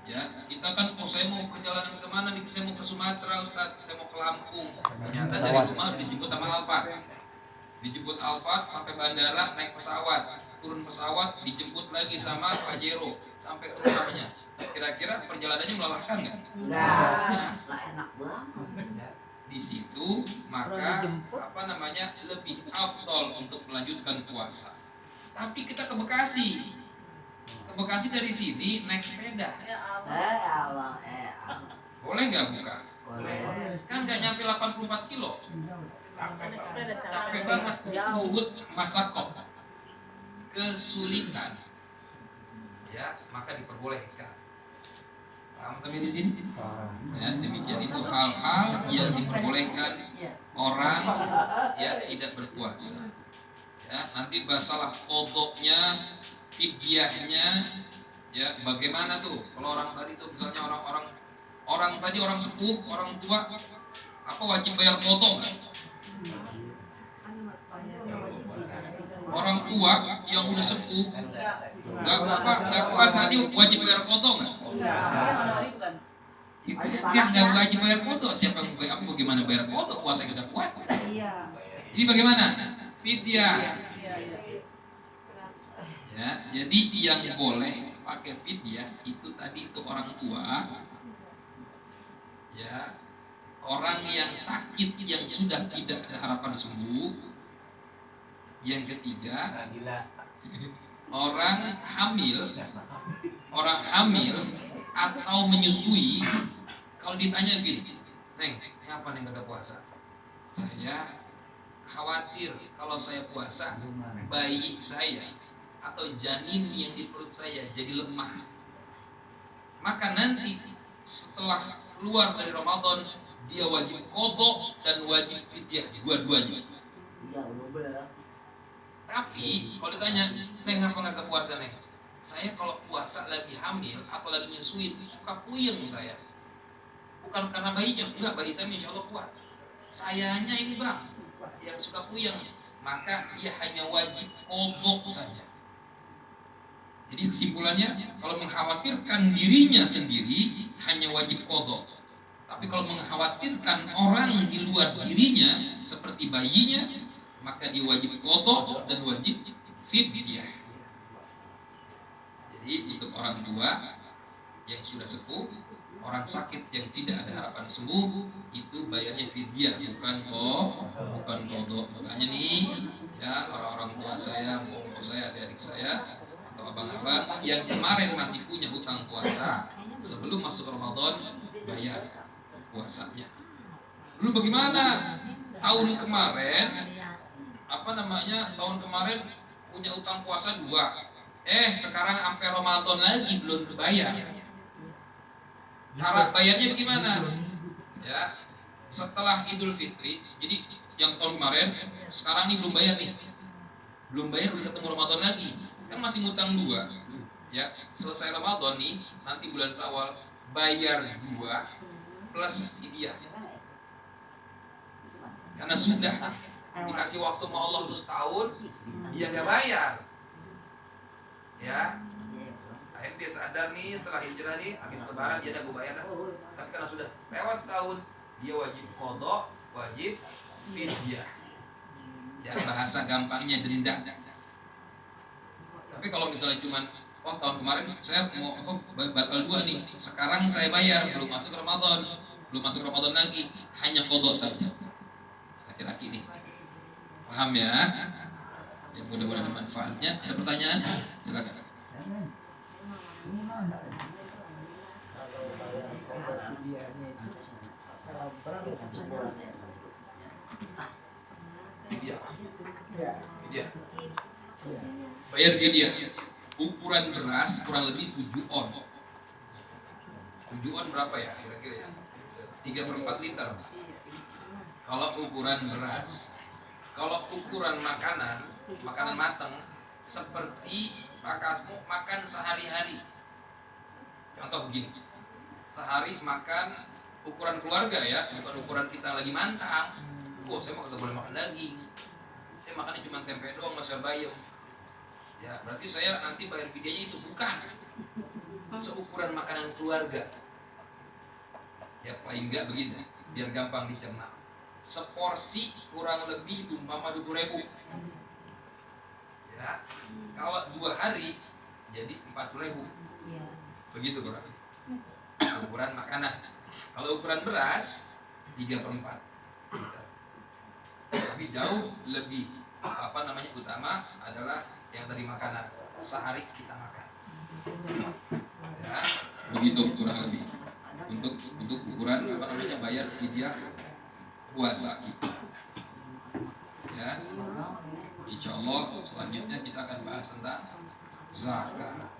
ya kita kan saya mau perjalanan kemana nih? Saya mau ke Sumatera, Ustaz. Saya mau ke Lampung. Ternyata dari rumah dijemput sama Alphard. Dijemput Alphard sampai bandara, naik pesawat, turun pesawat, dijemput lagi sama Pajero sampai ke rumahnya. Kira-kira perjalanannya melelahkan nggak? Enggak, enak banget. Di situ maka lebih afdol untuk melanjutkan puasa. Tapi kita ke Bekasi dari sini naik sepeda. Allah. Boleh nggak buka? Boleh. Kan nggak nyampe 84 kilo. Capek banget. Itu disebut masakot, kesulitan. Ya, maka diperbolehkan. Paham sampai di sini? Ya, demikian itu hal-hal yang diperbolehkan orang ya tidak berpuasa. Ya, nanti masalah kodoknya, fidyahnya, ya bagaimana tuh? Kalau orang tadi tuh misalnya orang tadi orang sepuh, orang tua, apa wajib bayar kodok nggak? Orang tua yang udah sepuh nggak puasa dia wajib bayar kodok nggak? Yang nggak wajib bayar kodok, siapa yang bayar? Apa bagaimana bayar kodok? Puasa kita kuat. Ini bagaimana? Fidyah. Ya, jadi yang boleh pakai fidyah itu tadi itu orang tua, ya, orang yang sakit yang sudah tidak ada harapan sembuh. Yang ketiga, orang hamil atau menyusui. Kalau ditanya gini, Neng, kenapa Neng kagak puasa? Saya khawatir kalau saya puasa bayi saya atau janin yang di perut saya jadi lemah. Maka nanti setelah keluar dari Ramadan dia wajib qadha dan wajib fidyah dua-duanya. Tapi kalau ditanya, Neng apa nggak puasa Neng? Saya kalau puasa lagi hamil atau lagi menyusui suka puyeng saya. Bukan karena bayinya, enggak, bayi saya insya Allah kuat. Sayanya ini bang yang suka puyeng, maka dia hanya wajib kodok saja. Jadi kesimpulannya, kalau mengkhawatirkan dirinya sendiri hanya wajib kodok. Tapi kalau mengkhawatirkan orang di luar dirinya seperti bayinya, maka dia wajib kodok dan wajib fidyah. Jadi untuk orang tua yang sudah sepuh, orang sakit yang tidak ada harapan sembuh, itu bayarnya fidyah, bukan kodok. Makanya nih, ya orang-orang tua saya, mbok saya, adik-adik saya, atau abang-abang yang kemarin masih punya hutang puasa, sebelum masuk Ramadan bayar puasanya. Dulu bagaimana? Tahun kemarin tahun kemarin punya utang puasa 2. Sekarang sampai Ramadan lagi belum dibayar. Cara bayarnya bagaimana? Ya, setelah Idul Fitri, jadi yang tahun kemarin, sekarang nih belum bayar nih. Belum bayar udah ketemu Ramadan lagi. Kan masih ngutang 2. Ya, selesai Ramadan nih, nanti bulan Syawal bayar 2 plus fidyah. Karena sudah dikasih waktu sama Allah terus tahun, dia nggak bayar. Ya, akhirnya dia sadar nih setelah hijrah nih, habis lebaran dia udah gue bayar dah. Tapi karena sudah lewat setahun, dia wajib qadha, wajib fidyah. Ya, bahasa gampangnya denda. Tapi kalau misalnya cuman tahun kemarin saya mau batal 2 nih, sekarang saya bayar, belum masuk Ramadan lagi, hanya qadha saja. Laki-laki nih, paham ya? Ya mudah-mudahan ada manfaatnya. Ada pertanyaan? Silakan. Fidyah. Bayar fidyah. Ukuran beras kurang lebih 7 on. 7 on berapa ya kira-kira ya? 3/4 liter. Kalau ukuran beras. Kalau ukuran makanan matang seperti Pak Kasmo makan sehari-hari. Contoh begini. Sehari makan ukuran keluarga ya, bukan ukuran kita lagi mantang. Saya mah kagak boleh makan daging. Saya makannya cuma tempe doang sama bayam. Ya, berarti saya nanti bayar fidyahnya itu bukan seukuran makanan keluarga. Ya paling enggak begini, biar gampang dicerna. Seporsi kurang lebih umpama 20.000. Ya, kalau 2 hari jadi 40.000. Begitu berarti. Ukuran makanan. Kalau ukuran beras 3/4. Tapi jauh lebih utama adalah yang tadi makanan. Sehari kita makan. Ya, begitu kurang lebih. Untuk ukuran bayar fidyah puasa kita. Ya. Insyaallah selanjutnya kita akan bahas tentang zakat.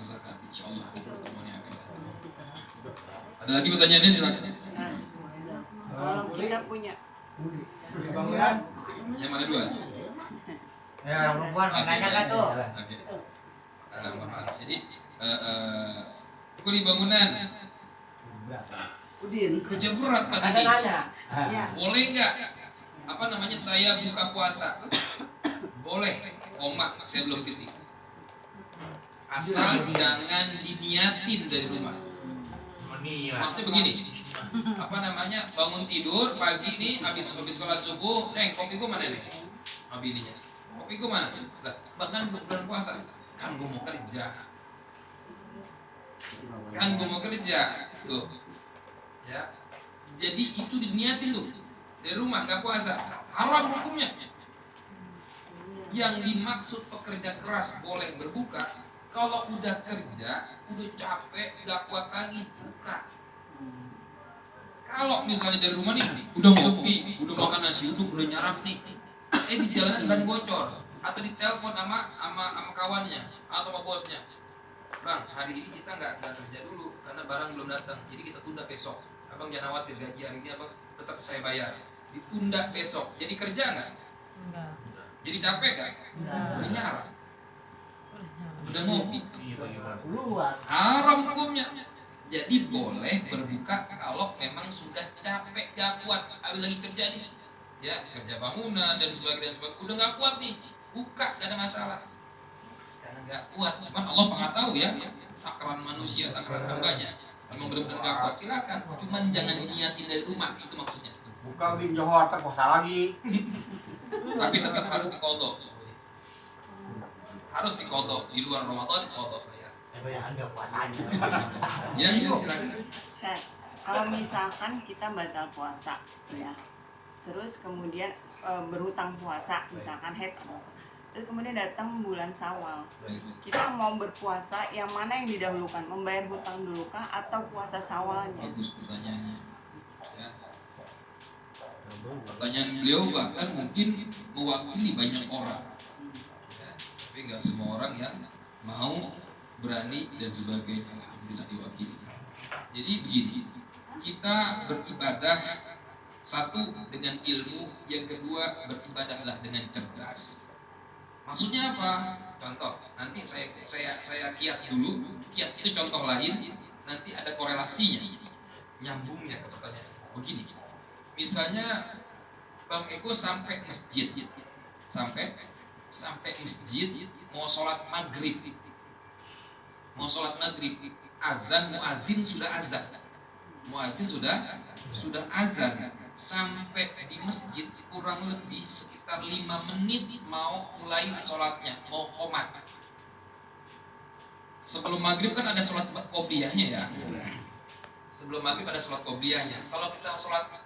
Zakat insyaallah pertemuannya akan. Ada lagi pertanyaannya silakan. Kalau kita punya Bangunan. Yang mana 2? Ya, orang perempuan makanya kan tuh. Oke. Maaf. Jadi kuli bangunan. Udin. Kerja berat kan Ada ini. nanya. Boleh nggak? Saya buka puasa? Boleh. Saya belum titik. Asal jangan diniatin dari rumah. Maksudnya begini. Bangun tidur pagi nih habis sholat subuh, kopi gua mana nih? Bininya. Kopi gua mana? Lah, bahkan bulan puasa. Kan gua mau kerja. Tuh. Ya. Jadi itu diniatin tuh. Dari rumah nggak puasa. Haram hukumnya. Yang dimaksud pekerja keras boleh berbuka kalau udah kerja, udah capek, nggak kuat lagi, buka. Kalau misalnya dari rumah nih, udah ngopi, udah makan nasi uduk, udah nyarap nih, di jalanan ban bocor, atau ditelepon sama kawannya atau sama bosnya, Bang, hari ini kita nggak kerja dulu karena barang belum datang, jadi kita tunda besok. Abang jangan khawatir, gaji hari ini abang tetap saya bayar. Ditunda besok, jadi kerja nggak? Enggak. Jadi capek nggak? Udah nyarap, udah ngopi, haram hukumnya. Jadi boleh berbuka kalau memang sudah capek, gak kuat, habis lagi kerja nih, ya kerja bangunan dan sebagainya, udah gak kuat nih, buka, gak ada masalah. Karena gak kuat, cuman Allah Maha tahu ya, takaran manusia, takaran hambanya. Memang benar-benar gak kuat, silakan. Cuman jangan diniatin dari rumah, itu maksudnya. Buka di Johor, puasa lagi. Tapi tetap harus dikodok. Harus dikodok, di luar Ramadan dikodok. Anda puasanya. Ya, silakan. kalau misalkan kita batal puasa ya, terus kemudian berhutang puasa, misalkan terus kemudian datang bulan Syawal, kita mau berpuasa, yang mana yang didahulukan, membayar hutang dulu kah atau puasa Syawalnya? Bagus pertanyaannya. Ya. Pertanyaan beliau bahkan mungkin mewakili banyak orang. Ya, tapi nggak semua orang yang mau, berani dan sebagainya. Alhamdulillah diwakili. Jadi begini, kita beribadah satu dengan ilmu, yang kedua beribadahlah dengan cerdas. Maksudnya apa? Contoh, nanti saya kias dulu. Kias itu contoh lain, nanti ada korelasinya, nyambungnya ke pertanyaan. Begini, misalnya Bang Eko sampai masjid, mau sholat maghrib, azan, muazin sudah azan, sampai di masjid kurang lebih sekitar 5 menit mau mulai sholatnya, mau qomat. Sebelum maghrib kan ada sholat qobliyahnya ya. Sebelum maghrib ada sholat qobliyahnya. Kalau kita sholat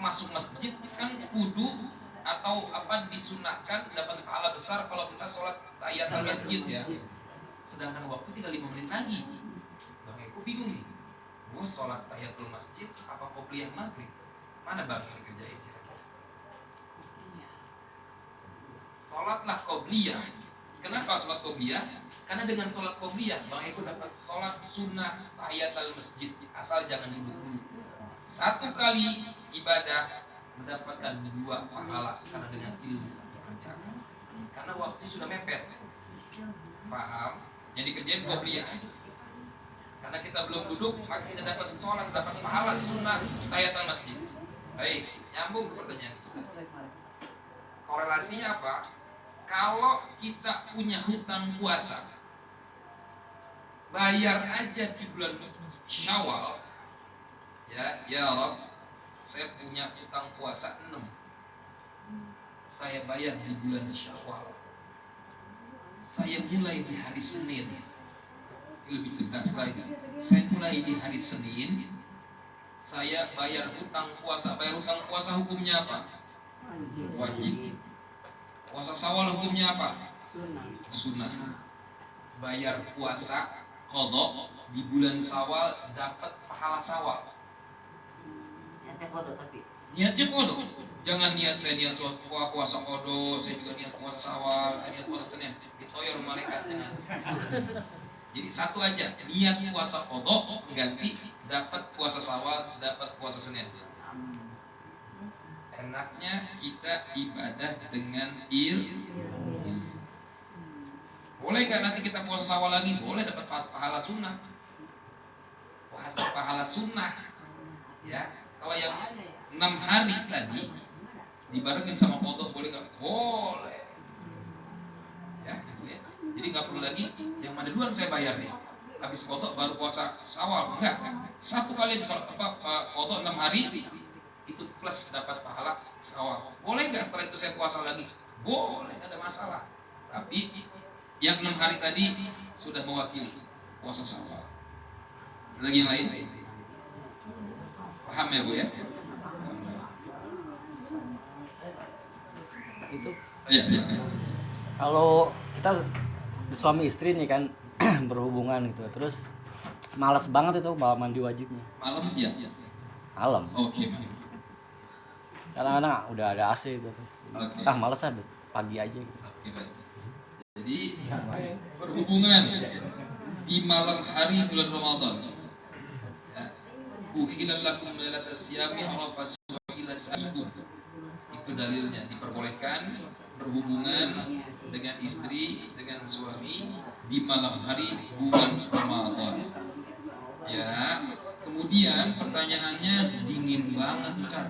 masuk masjid kan kudu atau disunahkan dapat pahala besar kalau kita sholat tahiyatul masjid ya. Sedangkan waktu tinggal 5 menit lagi. Bang Eko bingung nih. Gue sholat tahiyatul masjid apa qobliyah maghrib? Mana bang yang kerjain kira-kira? Sholatlah qobliyah. Kenapa sholat qobliyah? Karena dengan sholat qobliyah Bang Eko dapat sholat sunnah tahiyatul masjid, asal jangan duduk dulu. Satu kali ibadah mendapatkan 2 pahala karena dengan ilmu dikerjakan. Karena waktu sudah mepet. Paham? Yang dikerjain qobliyah. Karena kita belum duduk, maka kita dapat sholat, dapat pahala sunnah tahiyatul masjid. Baik, nyambung ke pertanyaan kita. Korelasinya apa? Kalau kita punya hutang puasa, bayar aja di bulan Syawal. Ya Rabb, saya punya hutang puasa 6. Saya bayar di bulan Syawal. Saya mulai di hari Senin. Lebih tegas lagi. Saya mulai di hari Senin. Saya bayar hutang puasa. Bayar hutang puasa hukumnya apa? Wajib. Puasa Syawal hukumnya apa? Sunnah. Bayar puasa qadha di bulan Syawal dapat pahala Syawal. Niatnya qadha. Jangan saya niat puasa qadha, saya juga niat puasa Syawal, saya niat puasa Senin. Ditoyor malaikat jangan. Jadi satu aja, niat puasa qadha ganti dapat puasa Syawal, dapat puasa Senin. Enaknya kita ibadah dengan boleh nggak nanti kita puasa Syawal lagi? Boleh, dapat pahala sunnah. Pahala sunnah. Ya, kalau yang 6 hari tadi dibarengin sama qadha boleh nggak? Boleh. Ya, gitu ya. Jadi nggak perlu lagi yang mana duluan saya bayar nih. Habis qadha baru puasa Syawal, enggak. Satu kali qadha 6 hari itu plus dapat pahala Syawal. Boleh nggak setelah itu saya puasa lagi? Boleh, nggak ada masalah. Tapi yang 6 hari tadi sudah mewakili puasa Syawal. Lagi yang lain? Paham ya Bu ya? Itu Ya, silakan. kalau kita suami istri nih kan berhubungan gitu, terus malas banget itu bawa mandi wajibnya Malam siap. malam. Oke. Kadang-kadang udah ada AC gitu. Oke. Malas ada pagi aja gitu. Oke, baik. Jadi berhubungan di malam hari bulan Ramadan. Ya. Uhilal lakum lailatas siyami arafas ila sa'ikum. Itu dalilnya diperbolehkan berhubungan dengan istri, dengan suami di malam hari bulan Ramadan. Ya, kemudian pertanyaannya dingin banget kan?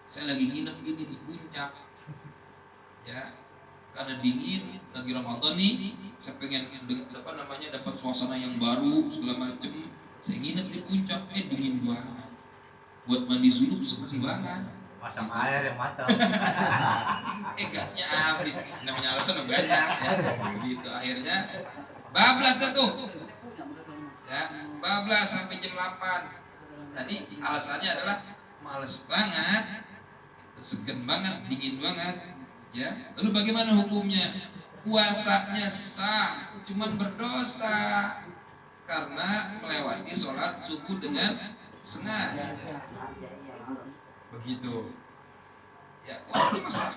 Saya lagi nginep ini di puncak. Ya, karena dingin lagi Ramadan nih, saya pengen dapat suasana yang baru segala macem. Saya nginep di puncak, dingin banget. Buat mandi junub sepi banget. Pasang air yang matang. Gasnya habis, namanya alasan banyak ya. Begitu akhirnya bablas dah tuh. Ya, bablas sampai jam 8. Tadi alasannya adalah males banget, segen banget, dingin banget. Ya, lalu bagaimana hukumnya? Puasanya sah, cuman berdosa karena melewati sholat subuh dengan sengaja. Begitu. Ya, puasanya sah.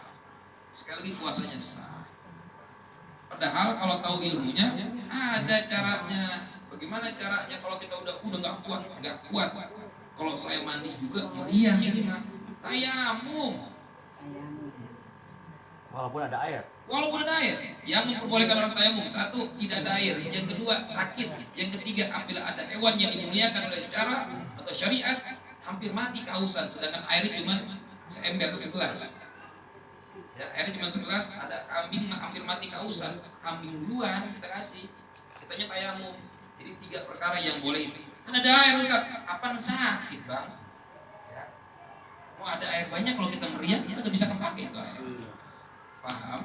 Sekali lagi puasanya sah. Padahal kalau tahu ilmunya ada caranya. Bagaimana caranya kalau kita udah nggak kuat? Kalau saya mandi juga meriang ini mah. Tayamum. Walaupun ada air. Yang memperbolehkan orang tayamum, satu, tidak ada air. Yang kedua, sakit. Yang ketiga, apabila ada hewan yang dimuliakan oleh sejarah atau syariat, hampir mati kehausan, sedangkan airnya cuma seember atau segelas. Ya, airnya cuma segelas, ada kambing hampir mati kehausan, kambing duluan kita kasih. Kitanya tayamum. Jadi 3 perkara yang boleh itu. Kan ada air Ustaz, apaan sakit bang? Ya. Kalau ada air banyak, kalau kita meriah, kita nggak bisa kepake itu air. Paham?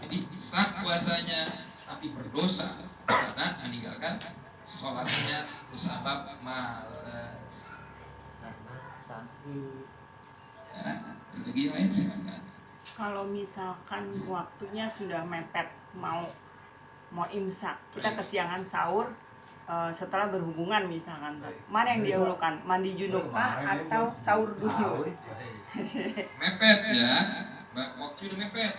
Jadi sah puasanya, tapi berdosa karena meninggalkan sholatnya sebab malas. Ya, lagi yang lain silakan. Kalau misalkan waktunya sudah mepet, mau imsak, kita kesiangan sahur setelah berhubungan misalkan, mana yang didahulukan, mandi junub kah atau sahur dulu? Mepet ya, waktu udah mepet,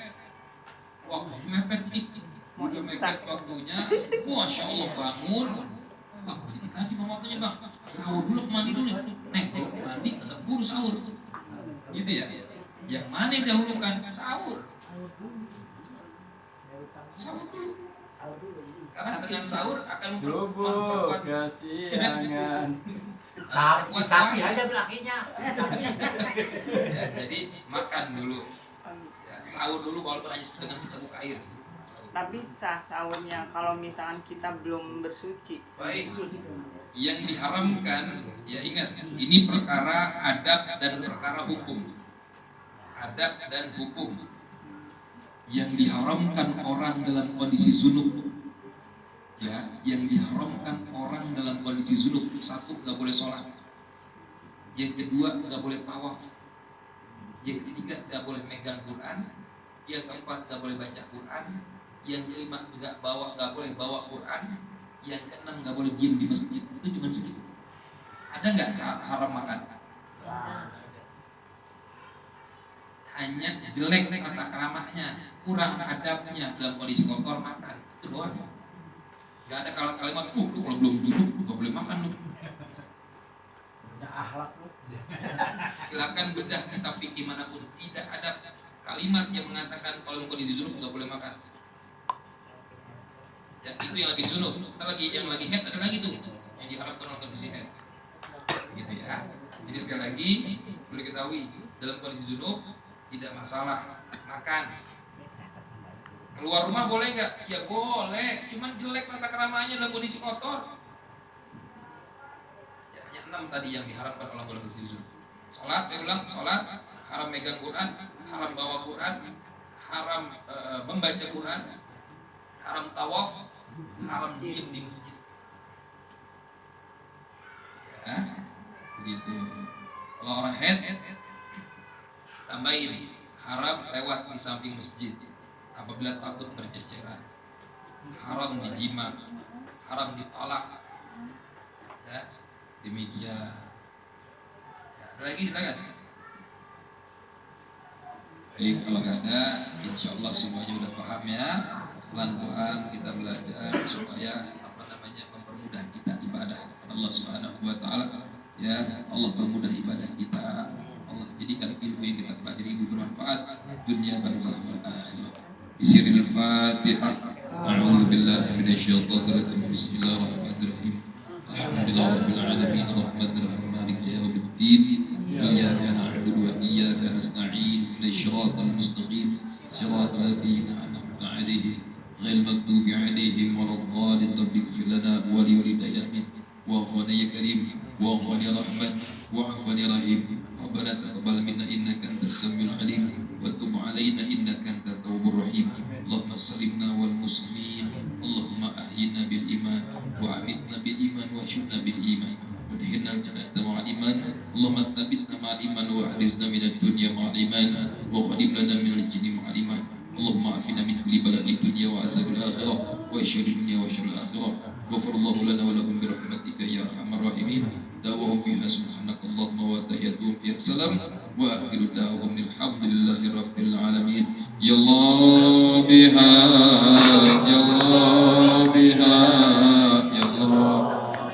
Mau udah imsak. mepet waktunya, masya Allah bangun, bang dikit lagi bang waktunya bang, sahur dulu mandi dulu, neng mandi tetap buru sahur, gitu ya. Yang mana yang didahulukan? Sahur dulu. Karena dengan sahur akan memperkuat kesiangan. Sapi aja belakinya. ya, jadi makan dulu ya, sahur dulu walaupun hanya dengan seteguk air. Tapi sah sahurnya kalau misalkan kita belum bersuci. Baik, yang diharamkan ya ingat, ini perkara adab dan perkara hukum. Adab dan hukum. Yang diharamkan orang dalam kondisi junub, ya, yang diharamkan orang dalam kondisi junub, satu nggak boleh sholat, yang kedua nggak boleh tawaf, yang ketiga nggak boleh megang Quran, yang keempat nggak boleh baca Quran, yang kelima nggak boleh bawa Quran, yang keenam nggak boleh diam di masjid. Itu cuma segitu. Ada nggak haram makan? Hanya jelek tata keramanya, kurang adabnya dalam kondisi kotor makan, itu doang. Gak ada kalimat lu kalau belum duduk gak boleh makan lu. Silakan bedah kitab fikih manapun, tidak ada kalimat yang mengatakan kalau kondisi junub gak boleh makan. Ya itu yang lagi junub. Yang lagi head ada lagi tuh yang diharapkan dalam kondisi head. Gitu ya. Jadi sekali lagi perlu diketahui dalam kondisi junub tidak masalah makan. Keluar rumah boleh nggak? Ya boleh, cuman jelek tata keramanya dalam kondisi kotor. Ya, hanya 6 tadi yang diharapkan oleh kondisi junub. Sholat, saya ulang, sholat haram megang Quran, haram bawa Quran, haram membaca Quran, haram tawaf, haram diam di masjid. Ya, begitu. Kalau orang head tambahin haram lewat di samping masjid apabila takut berceceran, haram dijima, haram ditolak. Ya, demikian. Ya, ada lagi silakan. Baik, kalau nggak ada, insya Allah semuanya udah paham ya. Pelan-pelan kita belajar supaya mempermudah kita ibadah kepada Allah Subhanahu Wa Taala. Ya, Allah permudah ibadah kita. Allah jadikan ilmu yang kita pelajari ini bermanfaat dunia barzakh wal akhirah. Bismillahil Fatihah. A'udzu billahi minasyaitonir rajim. Bismillahirrahmanirrahim. Alhamdulillahirabbil alamin arrahmanir rahim maliki yaumiddin. Iyyaka na'budu wa iyyaka nasta'in. Ihdinash-shiratal mustaqim. Shiratal ladzina an'amta 'alaihim ghairil maghdubi 'alaihim waladdallin. Rabbighfir lana wa liwalidayna waghfir ya karim waghfir ya rahman wa'fu ya rahim. ربنا تقبل منا انك انت السميع العليم وتب علينا انك انت التواب الرحيم. اللهم سلمنا والمسلمين. اللهم احينا بالايمان وامتنا بالايمان واحشرنا بالايمان وادخلنا الجنه مع الايمان. اللهم ثبتنا مع الايمان واحرزنا من الدنيا مع الايمان وخلم لنا من الجن مع الايمان. اللهم عافنا من كل بلاء الدنيا وعذاب الاخره وشر الدنيا وشر الاخره. غفر الله لنا ولكم برحمتك يا ارحم الراحمين. دعوهم فيها سبحانك اللهم وتحياتهم فيها سلام واخر دعوهم الحمد لله رب العالمين. يا الله بها يا الله بها يا الله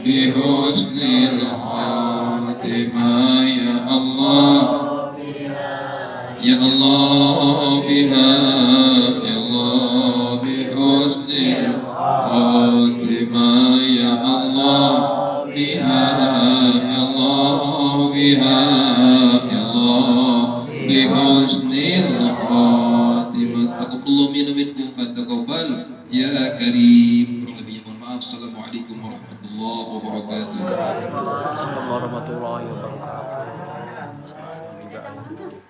في حسن الخاتمة يا الله يا الله بها يا الله بحسن الخاتمة يا الله بها يا الله بها يا الله بحسن الخاتمة. تقبل الله منا منكم فتقبل يا كريم. Lebih mohon maaf. Assalamualaikum warahmatullahi wabarakatuh. Assalamualaikum warahmatullahi wabarakatuh. kan tuh.